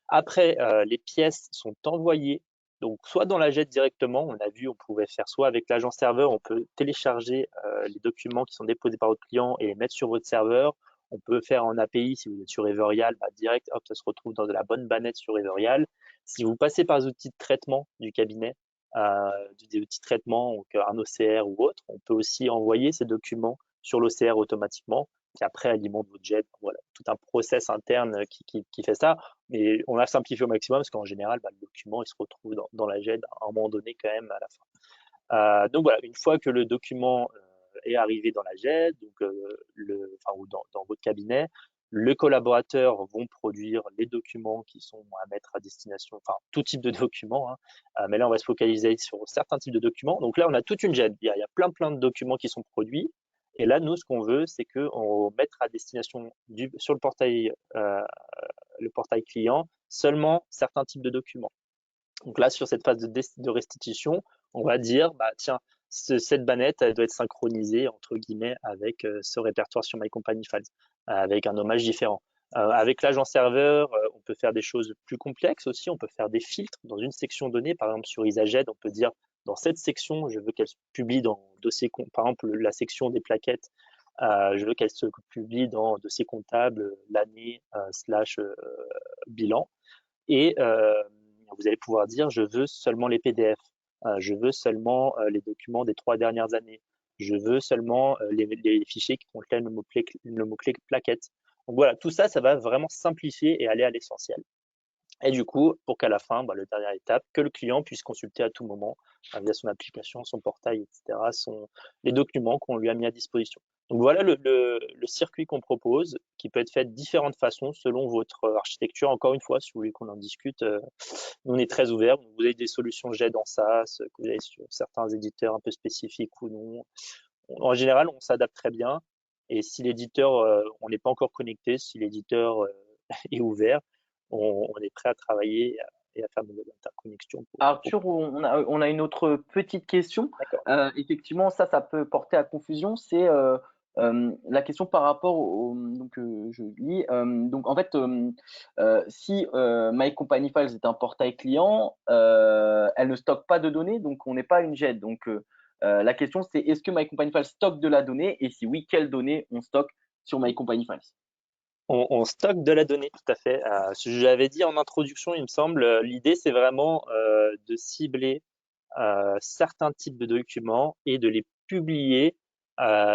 [SPEAKER 2] Après, les pièces sont envoyées. Donc, soit dans la JET directement, on a vu, on pouvait faire soit avec l'agent serveur, on peut télécharger les documents qui sont déposés par votre client et les mettre sur votre serveur. On peut faire en API, si vous êtes sur Everreal, bah, direct, hop, ça se retrouve dans de la bonne bannette sur Everreal. Si vous passez par les outils de traitement du cabinet, des outils de traitement, donc un OCR ou autre, on peut aussi envoyer ces documents sur l'OCR automatiquement, qui après alimente votre jet. Voilà, tout un process interne qui fait ça. Mais on a simplifié au maximum parce qu'en général, bah, le document il se retrouve dans la GED à un moment donné quand même à la fin. Donc voilà, une fois que le document est arrivé dans la GED, donc enfin, ou dans votre cabinet, les collaborateurs vont produire les documents qui sont à mettre à destination, enfin tout type de documents, hein. Mais là on va se focaliser sur certains types de documents. Donc là on a toute une GED, il y a plein de documents qui sont produits. Et là nous ce qu'on veut c'est qu'on mette à destination sur le portail client seulement certains types de documents. Donc là, sur cette phase de restitution, on va dire, bah, tiens, cette bannette, elle doit être synchronisée, entre guillemets, avec ce répertoire sur My Company Files, avec un hommage différent. Avec l'agent serveur, on peut faire des choses plus complexes aussi. On peut faire des filtres dans une section donnée. Par exemple, sur EasyJet, on peut dire, dans cette section, je veux qu'elle se publie dans dossier, par exemple, la section des plaquettes, je veux qu'elle se publie dans dossier comptable, l'année, slash bilan. Et vous allez pouvoir dire, je veux seulement les PDF, je veux seulement les documents des 3 dernières années, je veux seulement les fichiers qui contiennent le mot-clé plaquette. Donc voilà, tout ça, ça va vraiment simplifier et aller à l'essentiel. Et du coup, pour qu'à la fin, bah, la dernière étape, que le client puisse consulter à tout moment, via son application, son portail, etc., les documents qu'on lui a mis à disposition. Donc voilà le circuit qu'on propose, qui peut être fait de différentes façons selon votre architecture. Encore une fois, si vous voulez qu'on en discute, nous on est très ouverts. Vous avez des solutions GED en SaaS, que vous avez sur certains éditeurs un peu spécifiques ou non. En général, on s'adapte très bien. Et si l'éditeur, on n'est pas encore connecté, si l'éditeur est ouvert, on est prêt à travailler et à faire de l'interconnexion pour.
[SPEAKER 1] Arthur, on a une autre petite question.
[SPEAKER 2] D'accord.
[SPEAKER 1] Effectivement, ça peut porter à confusion. C'est la question par rapport donc je lis. Donc en fait, si My Company Files est un portail client, elle ne stocke pas de données, donc on n'est pas une GED. Donc la question c'est est-ce que My Company Files stocke de la donnée et si oui, quelles données on stocke sur My Company Files?
[SPEAKER 2] On stocke de la donnée, tout à fait. Ce que j'avais dit en introduction, il me semble, l'idée, c'est vraiment de cibler certains types de documents et de les publier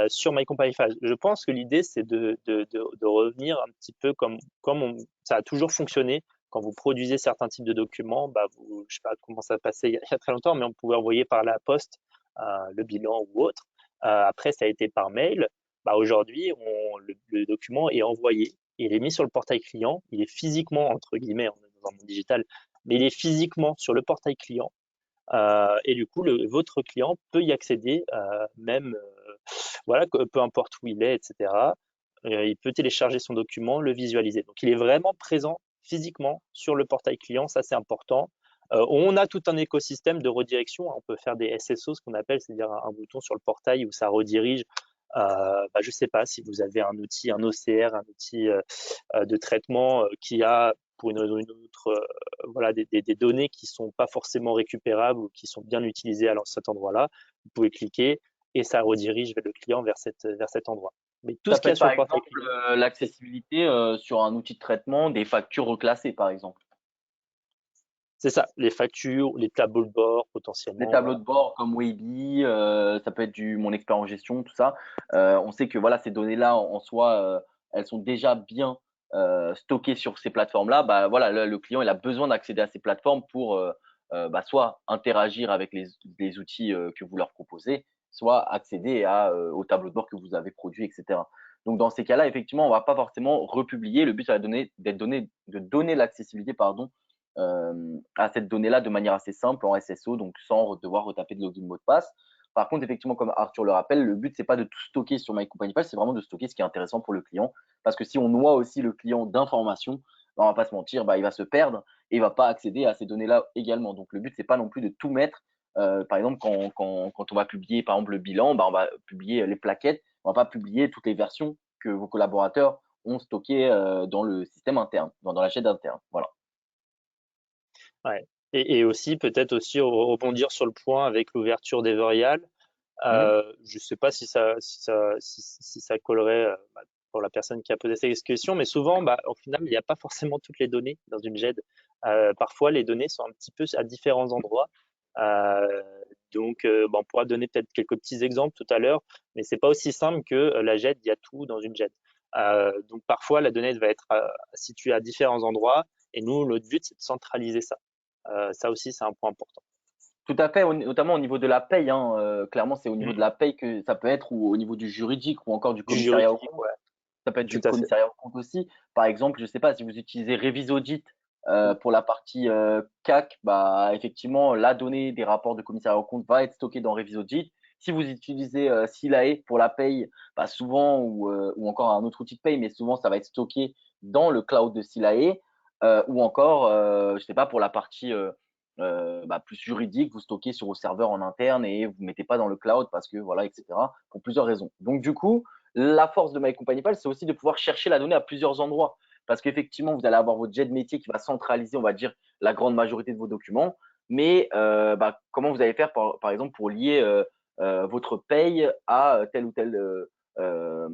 [SPEAKER 2] sur My Company Files. Je pense que l'idée, c'est de revenir un petit peu comme ça a toujours fonctionné. Quand vous produisez certains types de documents, bah vous, je sais pas comment ça passait il y a très longtemps, mais on pouvait envoyer par la poste le bilan ou autre. Après, ça a été par mail. Bah aujourd'hui, le document est envoyé, il est mis sur le portail client, il est physiquement, entre guillemets, on est dans un monde digital, mais il est physiquement sur le portail client. Et du coup, votre client peut y accéder, même, voilà, peu importe où il est, etc. Il peut télécharger son document, le visualiser. Donc, il est vraiment présent physiquement sur le portail client, ça c'est important. On a tout un écosystème de redirection. On peut faire des SSO, ce qu'on appelle, c'est-à-dire un bouton sur le portail où ça redirige. Je ne sais pas si vous avez un outil, un OCR, un outil de traitement qui a pour une raison ou une autre, voilà, des données qui sont pas forcément récupérables ou qui sont bien utilisées à cet endroit-là. Vous pouvez cliquer et ça redirige le client vers cet endroit. Mais tout
[SPEAKER 1] Ça
[SPEAKER 2] ce
[SPEAKER 1] peut
[SPEAKER 2] qu'il y a
[SPEAKER 1] être
[SPEAKER 2] sur
[SPEAKER 1] par
[SPEAKER 2] le portail
[SPEAKER 1] exemple
[SPEAKER 2] client,
[SPEAKER 1] l'accessibilité sur un outil de traitement des factures reclassées, par exemple.
[SPEAKER 2] c'est ça, les factures, les tableaux de bord
[SPEAKER 1] Des
[SPEAKER 2] potentiellement,
[SPEAKER 1] tableaux
[SPEAKER 2] voilà.
[SPEAKER 1] de bord comme Webby, ça peut être du mon expert en gestion, tout ça. On sait que voilà, ces données-là en soi, elles sont déjà bien stockées sur ces plateformes-là. Bah voilà, le client il a besoin d'accéder à ces plateformes pour soit interagir avec les outils que vous leur proposez, soit accéder au tableau de bord que vous avez produit, etc. Donc dans ces cas-là, effectivement, on va pas forcément republier. Le but, ça va de donner l'accessibilité, pardon, à cette donnée-là de manière assez simple en SSO, donc sans devoir retaper de login mot de passe. Par contre, effectivement, comme Arthur le rappelle, le but, c'est pas de tout stocker sur My Company Page, c'est vraiment de stocker ce qui est intéressant pour le client. Parce que si on noie aussi le client d'informations, bah, on va pas se mentir, bah, il va se perdre et il va pas accéder à ces données-là également. Donc, le but, c'est pas non plus de tout mettre. Par exemple, quand on va publier, par exemple, le bilan, bah, on va publier les plaquettes, on va pas publier toutes les versions que vos collaborateurs ont stockées dans le système interne, dans la chaîne interne. Voilà.
[SPEAKER 2] Ouais. Et aussi, peut-être aussi rebondir sur le point avec l'ouverture d'Everial.
[SPEAKER 1] Mmh.
[SPEAKER 2] Je ne sais pas si ça collerait pour la personne qui a posé cette question, mais souvent, au final, il n'y a pas forcément toutes les données dans une GED. Parfois, les données sont un petit peu à différents endroits. Euh, on pourra donner peut-être quelques petits exemples tout à l'heure, mais c'est pas aussi simple que la GED, il y a tout dans une GED. Donc, parfois, la donnée va être située à différents endroits, et nous, notre but, c'est de centraliser ça. Ça aussi, c'est un point important.
[SPEAKER 1] Tout à fait, notamment au niveau de la paye, hein, clairement, c'est au niveau de
[SPEAKER 2] Mhm.
[SPEAKER 1] la paye que ça peut être ou au niveau du juridique ou encore du
[SPEAKER 2] Du
[SPEAKER 1] commissariat aux
[SPEAKER 2] juridique,
[SPEAKER 1] comptes.
[SPEAKER 2] ouais,
[SPEAKER 1] Ça peut être
[SPEAKER 2] tout
[SPEAKER 1] du
[SPEAKER 2] à fait.
[SPEAKER 1] commissariat aux comptes aussi. Par exemple, je sais pas, si vous utilisez Revisaudit, pour la partie, CAC, bah, effectivement, la donnée des rapports de commissariat aux comptes va être stockée dans Revisaudit. Si vous utilisez, Silae pour la paye, bah, souvent ou encore un autre outil de paye, mais souvent ça va être stocké dans le cloud de Silae, ou encore, je sais pas, pour la partie, plus juridique, vous stockez sur vos serveurs en interne et vous mettez pas dans le cloud parce que voilà, et cetera, pour plusieurs raisons. Donc du coup, la force de My Company Pal, c'est aussi de pouvoir chercher la donnée à plusieurs endroits. Parce qu'effectivement, vous allez avoir votre jet métier qui va centraliser, on va dire, la grande majorité de vos documents. Mais comment vous allez faire, par exemple, pour lier votre paye à tel ou tel euh,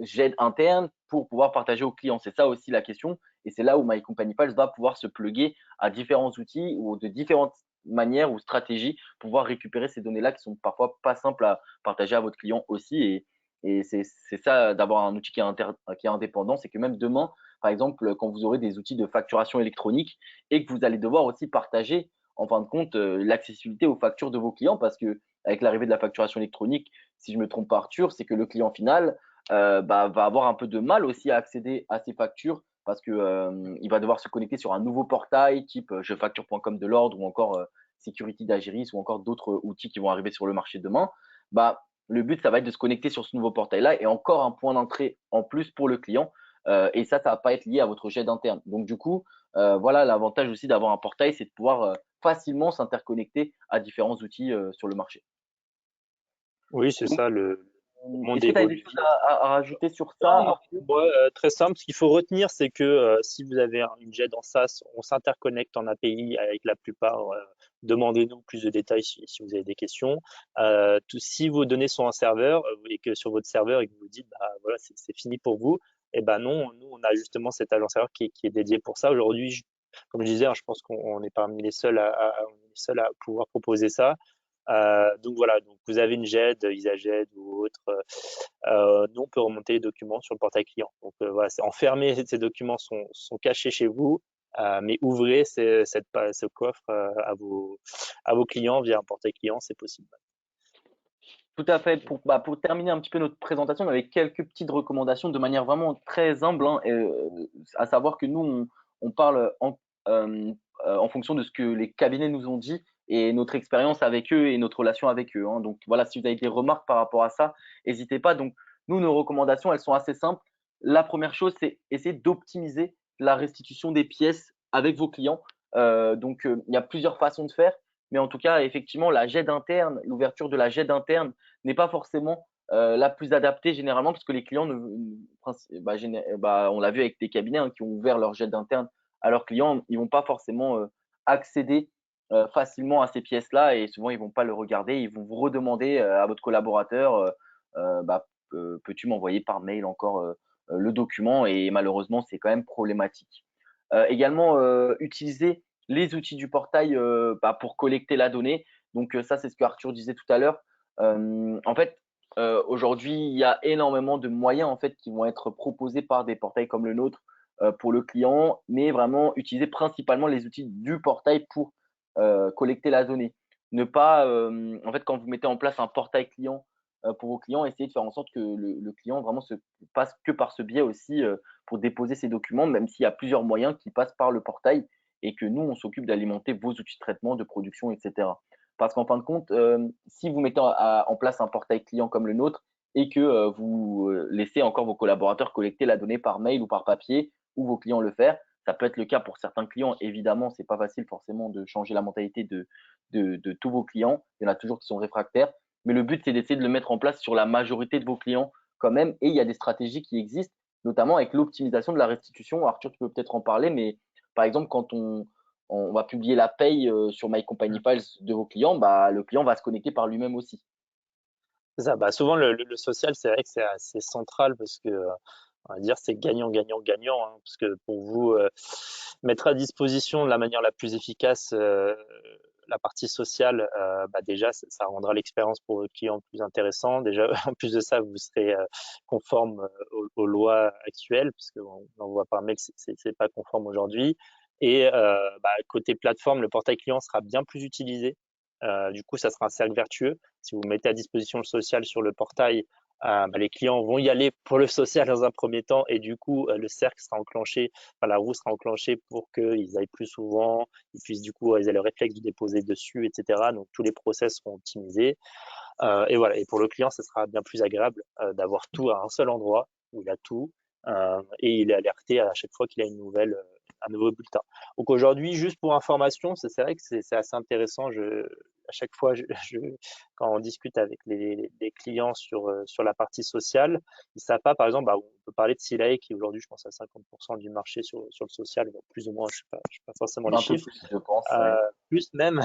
[SPEAKER 1] jet interne pour pouvoir partager aux clients? C'est ça aussi la question. Et c'est là où My Company Pals va pouvoir se plugger à différents outils ou de différentes manières ou stratégies pour pouvoir récupérer ces données-là qui sont parfois pas simples à partager à votre client aussi. Et c'est ça d'avoir un outil qui est indépendant, c'est que même demain, par exemple, quand vous aurez des outils de facturation électronique et que vous allez devoir aussi partager, en fin de compte, l'accessibilité aux factures de vos clients parce que avec l'arrivée de la facturation électronique, si je me trompe pas Arthur, c'est que le client final va avoir un peu de mal aussi à accéder à ces factures parce que il va devoir se connecter sur un nouveau portail type jefacture.com de l'ordre ou encore Security d'Agiris ou encore d'autres outils qui vont arriver sur le marché demain. Bah, le but, ça va être de se connecter sur ce nouveau portail-là et encore un point d'entrée en plus pour le client. Et ça va pas être lié à votre jet interne. Donc, du coup, voilà, l'avantage aussi d'avoir un portail, c'est de pouvoir facilement s'interconnecter à différents outils sur le marché.
[SPEAKER 2] Oui, c'est ça, le monde
[SPEAKER 1] Est-ce que tu as des
[SPEAKER 2] évolue
[SPEAKER 1] choses
[SPEAKER 2] vite.
[SPEAKER 1] à rajouter sur ça,
[SPEAKER 2] Non,
[SPEAKER 1] Arthur?
[SPEAKER 2] moi, très simple. Ce qu'il faut retenir, c'est que si vous avez une JED en SaaS, on s'interconnecte en API avec la plupart. Demandez-nous plus de détails si vous avez des questions. Si vos données sont en serveur et que sur votre serveur et que vous vous dites, bah, voilà, c'est fini pour vous, eh ben non, nous, on a justement cet agent serveur qui est dédié pour ça. Aujourd'hui, comme je disais, hein, je pense qu'on est parmi les seuls on est les seuls à pouvoir proposer ça. Donc voilà, donc vous avez une GED, IsaGED ou autre, nous on peut remonter les documents sur le portail client. Donc voilà, c'est enfermé, ces documents sont cachés chez vous, mais ouvrez ce coffre à vos clients via un portail client, c'est possible.
[SPEAKER 1] Tout à fait. Pour terminer un petit peu notre présentation, avec quelques petites recommandations de manière vraiment très humble, hein, à savoir que nous, on parle en fonction de ce que les cabinets nous ont dit et notre expérience avec eux et notre relation avec eux, hein. Donc voilà, si vous avez des remarques par rapport à ça, n'hésitez pas. Donc nous, nos recommandations, elles sont assez simples. La première chose, c'est essayer d'optimiser la restitution des pièces avec vos clients. Il y a plusieurs façons de faire. Mais en tout cas, effectivement, la GED interne, l'ouverture de la GED interne n'est pas forcément la plus adaptée généralement parce que les clients, on l'a vu avec des cabinets hein, qui ont ouvert leur GED interne à leurs clients, ils vont pas forcément accéder facilement à ces pièces-là et souvent ils vont pas le regarder, ils vont vous redemander à votre collaborateur, peux-tu m'envoyer par mail encore le document et malheureusement c'est quand même problématique. Également, utiliser les outils du portail pour collecter la donnée. Donc ça, c'est ce que Arthur disait tout à l'heure. En fait, aujourd'hui, il y a énormément de moyens en fait qui vont être proposés par des portails comme le nôtre pour le client, mais vraiment utiliser principalement les outils du portail pour collecter la donnée. Ne pas, en fait, quand vous mettez en place un portail client pour vos clients, essayez de faire en sorte que le client vraiment se passe que par ce biais aussi pour déposer ses documents, même s'il y a plusieurs moyens qui passent par le portail et que nous, on s'occupe d'alimenter vos outils de traitement, de production, etc. Parce qu'en fin de compte, si vous mettez en place un portail client comme le nôtre et que vous laissez encore vos collaborateurs collecter la donnée par mail ou par papier ou vos clients le faire, ça peut être le cas pour certains clients. Évidemment, c'est pas facile forcément de changer la mentalité de tous vos clients. Il y en a toujours qui sont réfractaires. Mais le but, c'est d'essayer de le mettre en place sur la majorité de vos clients quand même. Et il y a des stratégies qui existent, notamment avec l'optimisation de la restitution. Arthur, tu peux peut-être en parler, mais par exemple, quand on va publier la paye sur My Company Files de vos clients, bah, le client va se connecter par lui-même aussi.
[SPEAKER 2] C'est ça. Bah, souvent, le social, c'est vrai que c'est assez central parce que, on va dire, c'est gagnant, gagnant, gagnant, hein, parce que pour vous mettre à disposition de la manière la plus efficace la partie sociale, bah déjà, ça rendra l'expérience pour vos clients plus intéressant. Déjà, en plus de ça, vous serez conforme aux lois actuelles, parce qu'on envoie par mail, c'est pas conforme aujourd'hui. Et côté plateforme, le portail client sera bien plus utilisé. Du coup, ça sera un cercle vertueux. Si vous mettez à disposition le social sur le portail, les clients vont y aller pour le social dans un premier temps et du coup, le cercle sera enclenché, enfin, la roue sera enclenchée pour qu'ils aillent plus souvent, ils puissent du coup, ils aient le réflexe de déposer dessus, etc. Donc, tous les process seront optimisés. Et voilà. Et pour le client, ce sera bien plus agréable d'avoir tout à un seul endroit où il a tout et il est alerté à chaque fois qu'il a une nouvelle, un nouveau bulletin. Donc aujourd'hui, juste pour information, c'est vrai que c'est assez intéressant. À chaque fois, quand on discute avec les clients sur la partie sociale, ils ne savent pas, par exemple, on peut parler de Silay qui aujourd'hui, je pense, à 50% du marché sur le social, bon, plus ou moins, je sais pas forcément les
[SPEAKER 1] Un peu
[SPEAKER 2] chiffres,
[SPEAKER 1] plus, je pense.
[SPEAKER 2] euh,
[SPEAKER 1] Ouais.
[SPEAKER 2] plus même.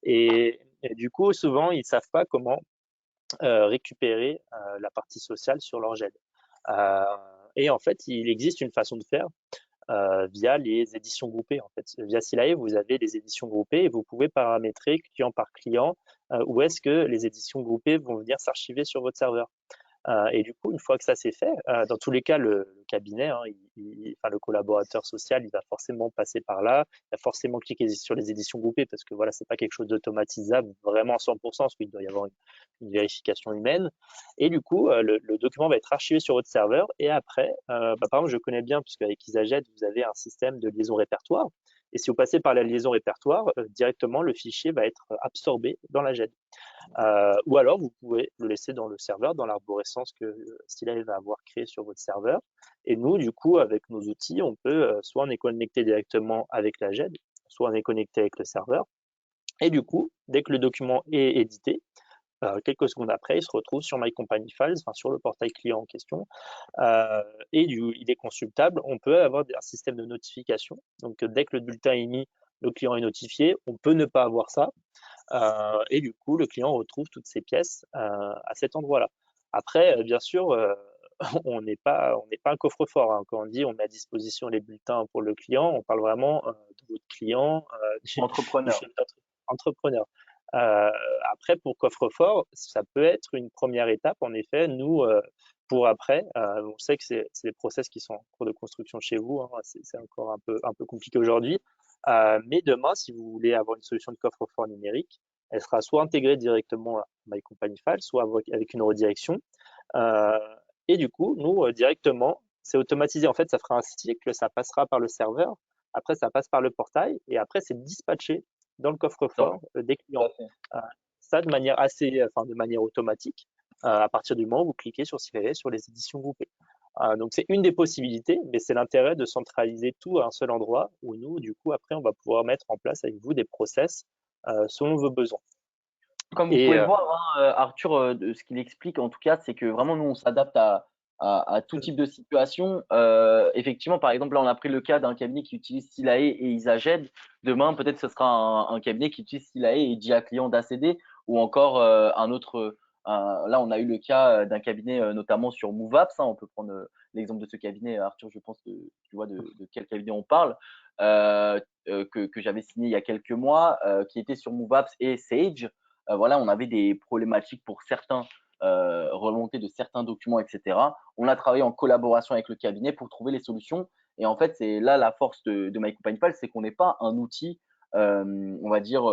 [SPEAKER 2] Et du coup, souvent, ils ne savent pas comment récupérer la partie sociale sur leur GED. Euh, et en fait, il existe une façon de faire via les éditions groupées. En fait, via Silae, vous avez des éditions groupées et vous pouvez paramétrer client par client où est-ce que les éditions groupées vont venir s'archiver sur votre serveur. Et du coup, une fois que ça c'est fait, dans tous les cas, le cabinet, hein. Enfin, le collaborateur social, il va forcément passer par là. Il va forcément cliquer sur les éditions groupées parce que voilà, c'est pas quelque chose d'automatisable vraiment à 100% parce qu'il doit y avoir une vérification humaine. Et du coup, le document va être archivé sur votre serveur. Et après, par exemple, je connais bien, puisque avec EasyJet, vous avez un système de liaison répertoire. Et si vous passez par la liaison répertoire, directement, le fichier va être absorbé dans la JET. Ou alors, vous pouvez le laisser dans le serveur, dans l'arborescence que Stila va avoir créé sur votre serveur. Et nous, du coup, avec nos outils, on peut soit on est connecté directement avec la GED, soit on est connecté avec le serveur. Et du coup, dès que le document est édité, quelques secondes après, il se retrouve sur My Company Files, enfin sur le portail client en question, et il est consultable. On peut avoir un système de notification. Donc, dès que le bulletin est émis, le client est notifié. On peut ne pas avoir ça. Et du coup, le client retrouve toutes ses pièces à cet endroit-là. Après, bien sûr, on n'est pas un coffre-fort, hein. Quand on dit on met à disposition les bulletins pour le client, on parle vraiment de votre client, du
[SPEAKER 1] Entrepreneur.
[SPEAKER 2] chef d'entrepreneur. Euh, Après, pour coffre-fort, ça peut être une première étape. En effet, nous, pour après, on sait que c'est des process qui sont en cours de construction chez vous, hein. C'est encore un peu compliqué aujourd'hui. Mais demain, si vous voulez avoir une solution de coffre-fort numérique, elle sera soit intégrée directement à My Company File, soit avec une redirection. Euh, et du coup, nous, directement, c'est automatisé. En fait, ça fera un cycle, ça passera par le serveur, après, ça passe par le portail, et après, c'est dispatché dans le
[SPEAKER 1] Non,
[SPEAKER 2] coffre-fort des
[SPEAKER 1] tout
[SPEAKER 2] clients.
[SPEAKER 1] à fait.
[SPEAKER 2] Euh, Ça, de manière automatique, à partir du moment où vous cliquez sur les éditions groupées. Donc, c'est une des possibilités, mais c'est l'intérêt de centraliser tout à un seul endroit où nous, du coup, après, on va pouvoir mettre en place avec vous des process selon vos besoins.
[SPEAKER 1] Comme vous
[SPEAKER 2] Et
[SPEAKER 1] pouvez le voir, hein, Arthur, ce qu'il explique en tout cas, c'est que vraiment nous on s'adapte à tout type de situation. Effectivement, par exemple, là on a pris le cas d'un cabinet qui utilise Silae et Isaged. Demain, peut-être ce sera un cabinet qui utilise Silae et Dia Client d'ACD ou encore un autre. Là, on a eu le cas d'un cabinet notamment sur MoveApps, hein. On peut prendre l'exemple de ce cabinet, Arthur. Je pense que tu vois de quel cabinet on parle. Que j'avais signé il y a quelques mois, qui était sur MoveApps et Sage. Voilà, on avait des problématiques pour certains remontées de certains documents, etc. On a travaillé en collaboration avec le cabinet pour trouver les solutions. Et en fait, c'est là la force de My Company File, c'est qu'on n'est pas un outil, on va dire,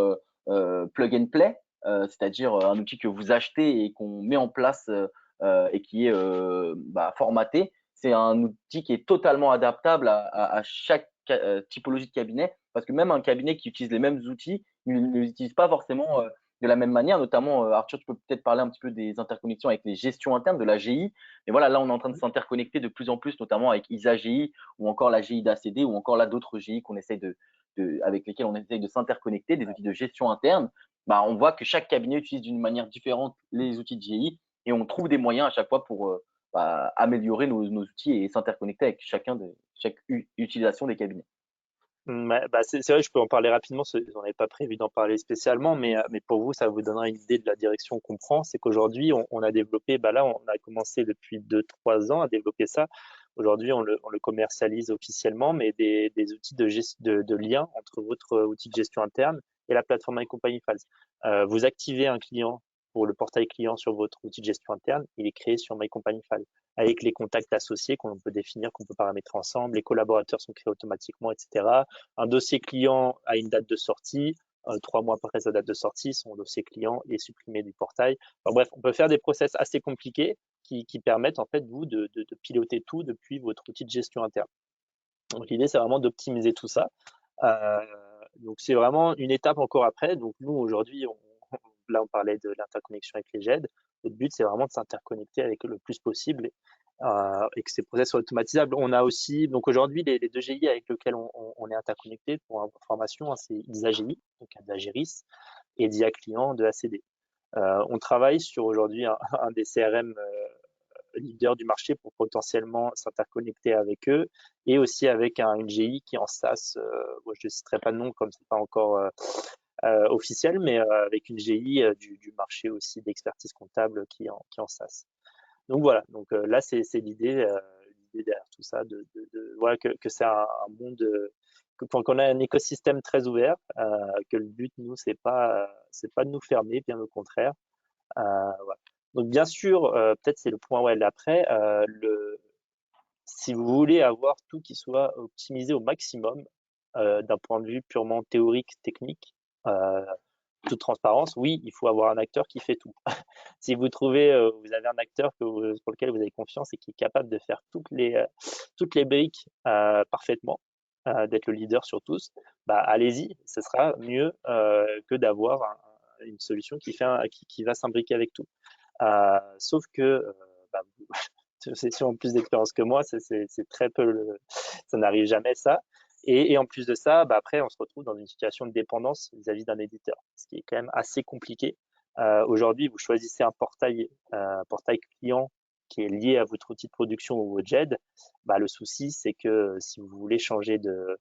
[SPEAKER 1] plug and play, c'est-à-dire un outil que vous achetez et qu'on met en place et qui est formaté. C'est un outil qui est totalement adaptable à chaque typologie de cabinet, parce que même un cabinet qui utilise les mêmes outils ne les utilise pas forcément de la même manière, notamment, Arthur, tu peux peut-être parler un petit peu des interconnexions avec les gestions internes de la GI. Mais voilà, là, on est en train de s'interconnecter de plus en plus, notamment avec ISA GI ou encore la GI d'ACD ou encore là d'autres GI qu'on essaye avec lesquels on essaye de s'interconnecter, des outils de gestion interne. Bah, on voit que chaque cabinet utilise d'une manière différente les outils de GI et on trouve des moyens à chaque fois pour améliorer nos outils et s'interconnecter avec chaque utilisation des cabinets.
[SPEAKER 2] C'est vrai, je peux en parler rapidement, on n'avait pas prévu d'en parler spécialement, mais pour vous, ça vous donnera une idée de la direction qu'on prend. C'est qu'aujourd'hui, on a développé, là, on a commencé depuis 2-3 ans à développer ça. Aujourd'hui, on le commercialise officiellement, mais des outils de lien entre votre outil de gestion interne et la plateforme My Company Files. Vous activez un client pour le portail client sur votre outil de gestion interne, il est créé sur My Company Files avec les contacts associés qu'on peut définir, qu'on peut paramétrer ensemble. Les collaborateurs sont créés automatiquement, etc. Un dossier client a une date de sortie. 3 mois après sa date de sortie, son dossier client est supprimé du portail. Enfin, bref, on peut faire des process assez compliqués qui permettent en fait vous de piloter tout depuis votre outil de gestion interne. Donc l'idée c'est vraiment d'optimiser tout ça. Euh, donc c'est vraiment une étape encore après. Donc nous aujourd'hui, là on parlait de l'interconnexion avec les GED. Notre but c'est vraiment de s'interconnecter avec eux le plus possible et que ces process soient automatisables. On a aussi, donc aujourd'hui, les deux GI avec lesquels on est interconnecté pour information, hein, c'est ISAGI, donc d'Ageris, et DIA Client de ACD. On travaille sur aujourd'hui un des CRM leaders du marché pour potentiellement s'interconnecter avec eux et aussi avec une GI qui est en SaaS. Je ne citerai pas de nom comme c'est pas encore officiel, mais avec une GI du marché aussi d'expertise comptable qui est en SaaS. Donc voilà, donc là c'est l'idée derrière tout ça, voilà que c'est un monde, qu'on a un écosystème très ouvert, que le but nous c'est pas de nous fermer, bien au contraire. Voilà. Donc bien sûr, peut-être c'est le point ouais d'après, si vous voulez avoir tout qui soit optimisé au maximum, d'un point de vue purement théorique, technique, euh, toute transparence, oui, il faut avoir un acteur qui fait tout. Si vous trouvez, vous avez un acteur pour lequel vous avez confiance et qui est capable de faire toutes les briques parfaitement, d'être le leader sur tous, bah allez-y, ce sera mieux que d'avoir une solution qui va s'imbriquer avec tout. Sauf que bah, c'est en plus d'expérience que moi, c'est très peu, ça n'arrive jamais ça. Et en plus de ça, bah, après, on se retrouve dans une situation de dépendance vis-à-vis d'un éditeur, ce qui est quand même assez compliqué. Aujourd'hui, vous choisissez un portail client qui est lié à votre outil de production ou au JED. Bah, le souci, c'est que si vous voulez changer de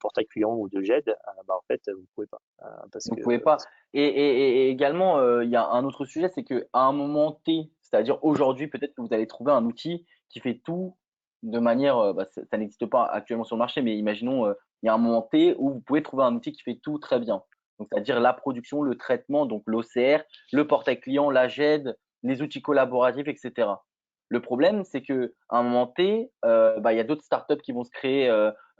[SPEAKER 2] portail client ou de JED, bah, en fait, vous pouvez pas. Parce
[SPEAKER 1] Vous
[SPEAKER 2] que,
[SPEAKER 1] pouvez pas. Et également, il y a un autre sujet, c'est qu'à un moment T, c'est-à-dire aujourd'hui, peut-être que vous allez trouver un outil qui fait tout de manière, bah, ça n'existe pas actuellement sur le marché, mais imaginons, il y a un moment T où vous pouvez trouver un outil qui fait tout très bien. Donc, c'est-à-dire la production, le traitement, donc l'OCR, le portail client, la GED, les outils collaboratifs, etc. Le problème, c'est qu'à un moment T, bah, il y a d'autres startups qui vont se créer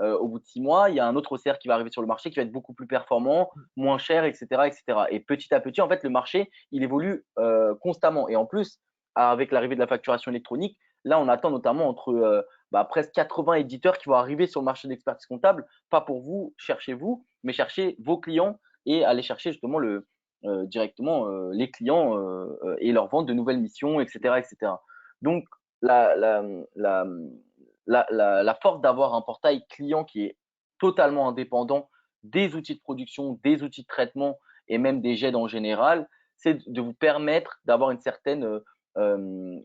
[SPEAKER 1] au bout de 6 mois. Il y a un autre OCR qui va arriver sur le marché qui va être beaucoup plus performant, moins cher, etc., etc. Et petit à petit, en fait, le marché, il évolue constamment. Et en plus, avec l'arrivée de la facturation électronique, là, on attend notamment entre bah, presque 80 éditeurs qui vont arriver sur le marché d'expertise comptable, pas pour vous, cherchez vous, mais cherchez vos clients et aller chercher justement directement les clients et leur vendre de nouvelles missions, etc., etc. Donc, la, la, la, la force d'avoir un portail client qui est totalement indépendant des outils de production, des outils de traitement et même des GED en général, c'est de vous permettre d'avoir une certaine euh,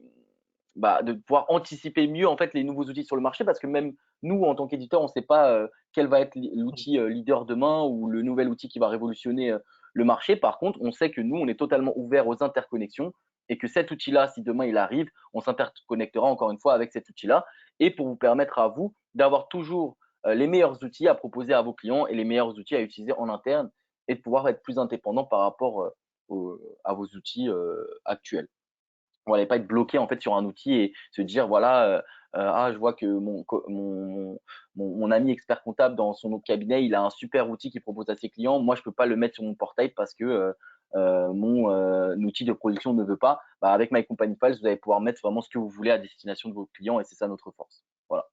[SPEAKER 1] bah, de pouvoir anticiper mieux en fait les nouveaux outils sur le marché parce que même nous en tant qu'éditeur on ne sait pas quel va être l'outil leader demain ou le nouvel outil qui va révolutionner le marché. Par contre on sait que nous on est totalement ouvert aux interconnexions et que cet outil là si demain il arrive on s'interconnectera encore une fois avec cet outil là et pour vous permettre à vous d'avoir toujours les meilleurs outils à proposer à vos clients et les meilleurs outils à utiliser en interne et de pouvoir être plus indépendant par rapport à vos outils actuels. On n'allait pas être bloqué en fait sur un outil et se dire voilà ah je vois que mon ami expert comptable dans son autre cabinet il a un super outil qu'il propose à ses clients, moi je peux pas le mettre sur mon portail parce que mon outil de production ne veut pas. Bah, avec My Company Files vous allez pouvoir mettre vraiment ce que vous voulez à destination de vos clients et c'est ça notre force. Voilà.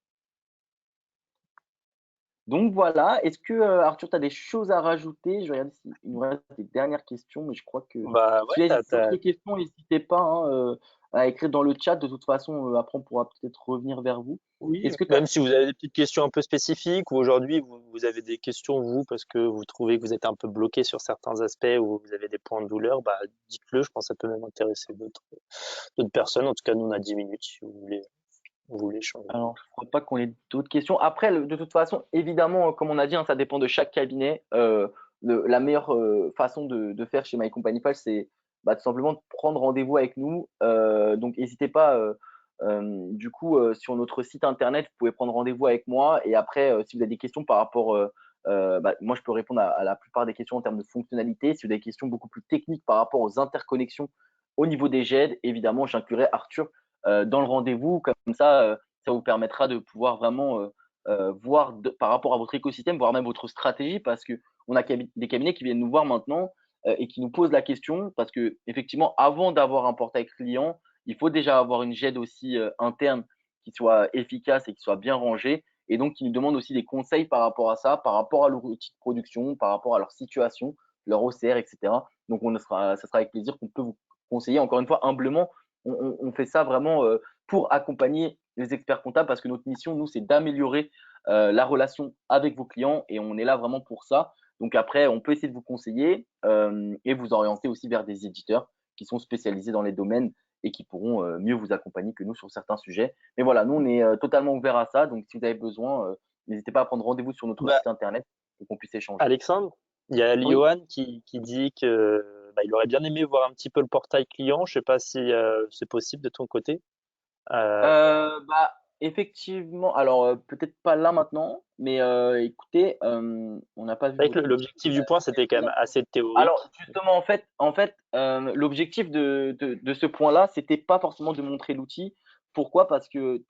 [SPEAKER 1] Donc voilà, est-ce que Arthur, tu as des choses à rajouter? Je regarde s'il nous reste des dernières questions, mais je crois que
[SPEAKER 2] bah
[SPEAKER 1] s'il
[SPEAKER 2] ouais,
[SPEAKER 1] y a d'autres questions, n'hésitez pas hein, à écrire dans le chat. De toute façon, après, on pourra peut-être revenir vers vous.
[SPEAKER 2] oui,
[SPEAKER 1] Est-ce que tu as...
[SPEAKER 2] même si vous avez des petites questions un peu spécifiques ou aujourd'hui vous avez des questions vous parce que vous trouvez que vous êtes un peu bloqué sur certains aspects ou vous avez des points de douleur, bah dites-le, je pense que ça peut même intéresser d'autres personnes. En tout cas, nous on a 10 minutes si vous voulez changer.
[SPEAKER 1] Alors, je ne crois pas qu'on ait d'autres questions. Après, de toute façon, évidemment, comme on a dit, hein, ça dépend de chaque cabinet. La meilleure façon de faire chez My Company Page, c'est bah, tout simplement de prendre rendez-vous avec nous. Donc, n'hésitez pas. Du coup, sur notre site internet, vous pouvez prendre rendez-vous avec moi. Et après, si vous avez des questions par rapport, bah, moi, je peux répondre à la plupart des questions en termes de fonctionnalité. Si vous avez des questions beaucoup plus techniques par rapport aux interconnexions au niveau des GED, évidemment, j'inclurai Arthur dans le rendez-vous. Comme ça vous permettra de pouvoir vraiment voir par rapport à votre écosystème, voire même votre stratégie, parce que on a des cabinets qui viennent nous voir maintenant et qui nous posent la question, parce que effectivement, avant d'avoir un portail client, il faut déjà avoir une GED aussi interne qui soit efficace et qui soit bien rangée, et donc qui nous demande aussi des conseils par rapport à ça, par rapport à leur outil de production, par rapport à leur situation, leur OCR, etc. Donc ça sera avec plaisir qu'on peut vous conseiller. Encore une fois, humblement, on fait ça vraiment pour accompagner les experts comptables parce que notre mission, nous, c'est d'améliorer la relation avec vos clients et on est là vraiment pour ça. Donc après, on peut essayer de vous conseiller et vous orienter aussi vers des éditeurs qui sont spécialisés dans les domaines et qui pourront mieux vous accompagner que nous sur certains sujets. Mais voilà, nous, on est totalement ouvert à ça. Donc si vous avez besoin, n'hésitez pas à prendre rendez-vous sur notre
[SPEAKER 2] Bah,
[SPEAKER 1] site internet pour qu'on puisse échanger.
[SPEAKER 2] Alexandre, il y a
[SPEAKER 1] Oui.
[SPEAKER 2] Johan qui dit que bah, il aurait bien aimé voir un petit peu le portail client. Je sais pas si c'est possible de ton côté. Euh,
[SPEAKER 1] Bah, effectivement, alors peut-être pas là maintenant, mais écoutez, on n'a pas vu
[SPEAKER 2] c'est vrai que
[SPEAKER 1] votre outil.
[SPEAKER 2] l'objectif du point, c'était quand même assez
[SPEAKER 1] Alors
[SPEAKER 2] théorique.
[SPEAKER 1] justement, en fait, l'objectif de ce point-là, c'était pas forcément de montrer l'outil. Pourquoi? Parce que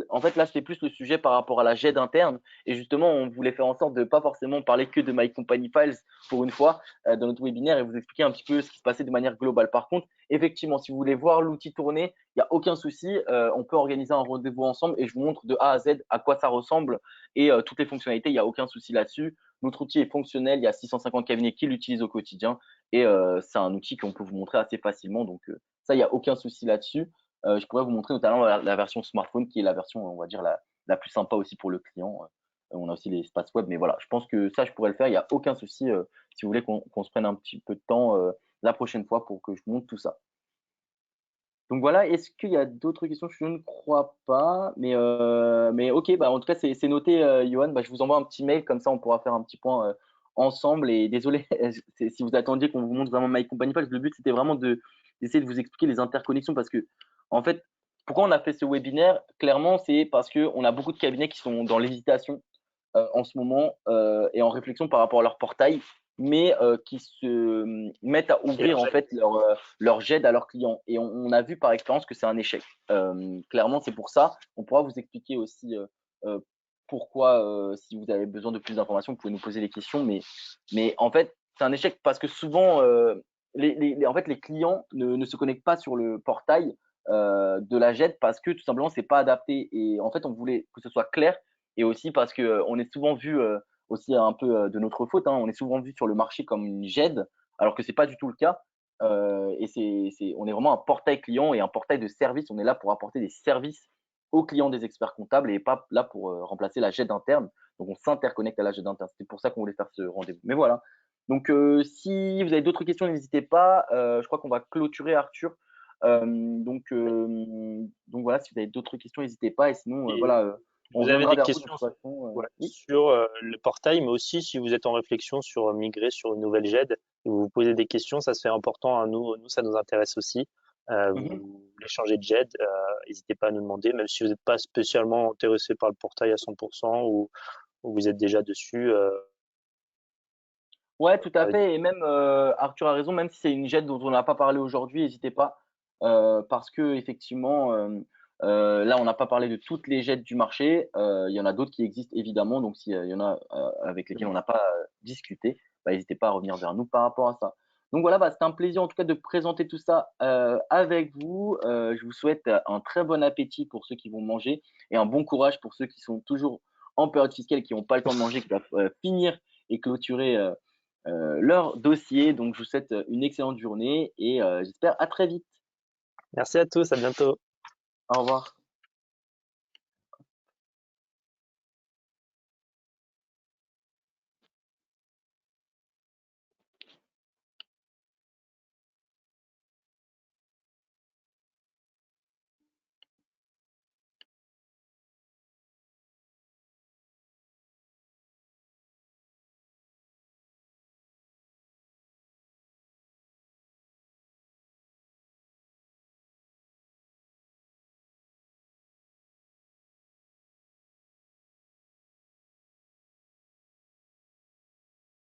[SPEAKER 1] en fait, là, c'était plus le sujet par rapport à la GED interne. Et justement, on voulait faire en sorte de pas forcément parler que de My Company Files pour une fois dans notre webinaire et vous expliquer un petit peu ce qui se passait de manière globale. Par contre, effectivement, si vous voulez voir l'outil tourner, il n'y a aucun souci. On peut organiser un rendez-vous ensemble et je vous montre de A à Z à quoi ça ressemble et toutes les fonctionnalités. Il n'y a aucun souci là-dessus. Notre outil est fonctionnel. Il y a 650 cabinets qui l'utilisent au quotidien et c'est un outil qu'on peut vous montrer assez facilement. Donc, ça, il n'y a aucun souci là-dessus. Je pourrais vous montrer notamment la version smartphone qui est la version, on va dire, la plus sympa aussi pour le client. On a aussi les espaces web, mais voilà, je pense que ça, je pourrais le faire. Il n'y a aucun souci si vous voulez qu'on se prenne un petit peu de temps la prochaine fois pour que je vous montre tout ça. Donc voilà, est-ce qu'il y a d'autres questions? Je ne crois pas, mais ok, bah en tout cas c'est noté, Johan. Bah, je vous envoie un petit mail comme ça, on pourra faire un petit point ensemble. Et désolé si vous attendiez qu'on vous montre vraiment My Company Page. Le but c'était vraiment d'essayer de vous expliquer les interconnexions parce que en fait, pourquoi on a fait ce webinaire? Clairement, c'est parce que on a beaucoup de cabinets qui sont dans l'hésitation en ce moment et en réflexion par rapport à leur portail, mais qui se mettent à
[SPEAKER 2] Et leur
[SPEAKER 1] ouvrir en
[SPEAKER 2] jet.
[SPEAKER 1] fait leur GED à leurs clients. Et on a vu par expérience que c'est un échec. Clairement, c'est pour ça. On pourra vous expliquer aussi euh, pourquoi, si vous avez besoin de plus d'informations, vous pouvez nous poser les questions. Mais en fait, c'est un échec parce que souvent, en fait, les clients ne se connectent pas sur le portail de la GED parce que tout simplement, c'est pas adapté. Et en fait, on voulait que ce soit clair et aussi parce que on est souvent vu aussi un peu de notre faute, hein, on est souvent vu sur le marché comme une GED, alors que c'est pas du tout le cas. Et on est vraiment un portail client et un portail de service. On est là pour apporter des services aux clients des experts comptables et pas là pour remplacer la GED interne. Donc on s'interconnecte à la GED interne. C'est pour ça qu'on voulait faire ce rendez-vous. Mais voilà. Donc si vous avez d'autres questions, n'hésitez pas. Je crois qu'on va clôturer Arthur. Donc voilà, si vous avez d'autres questions, n'hésitez pas. Et sinon,
[SPEAKER 2] Et
[SPEAKER 1] voilà, on
[SPEAKER 2] vous avez
[SPEAKER 1] reviendra
[SPEAKER 2] des
[SPEAKER 1] vers vous de
[SPEAKER 2] questions
[SPEAKER 1] toute façon.
[SPEAKER 2] ouais,
[SPEAKER 1] Oui.
[SPEAKER 2] sur le portail, mais aussi si vous êtes en réflexion sur migrer sur une nouvelle GED et vous vous posez des questions, ça se fait important à nous. Nous, ça nous intéresse aussi.
[SPEAKER 1] Mhm.
[SPEAKER 2] Vous voulez changer de GED, n'hésitez pas à nous demander, même si vous n'êtes pas spécialement intéressé par le portail à 100% ou vous êtes déjà dessus.
[SPEAKER 1] Ouais, tout à
[SPEAKER 2] Avec-
[SPEAKER 1] fait. Et même Arthur a raison, même si c'est une jet dont on n'a pas parlé aujourd'hui, n'hésitez pas. Parce que effectivement, là, on n'a pas parlé de toutes les jets du marché. Il y en a d'autres qui existent évidemment. Donc, s'il y en a avec lesquels on n'a pas discuté, bah, n'hésitez pas à revenir vers nous par rapport à ça. Donc voilà, bah, c'était un plaisir en tout cas de présenter tout ça avec vous. Je vous souhaite un très bon appétit pour ceux qui vont manger et un bon courage pour ceux qui sont toujours en période fiscale et qui n'ont pas le temps de manger, qui doivent finir et clôturer leur dossier. Donc, je vous souhaite une excellente journée et j'espère à très vite.
[SPEAKER 2] Merci à tous, à bientôt.
[SPEAKER 1] Au revoir.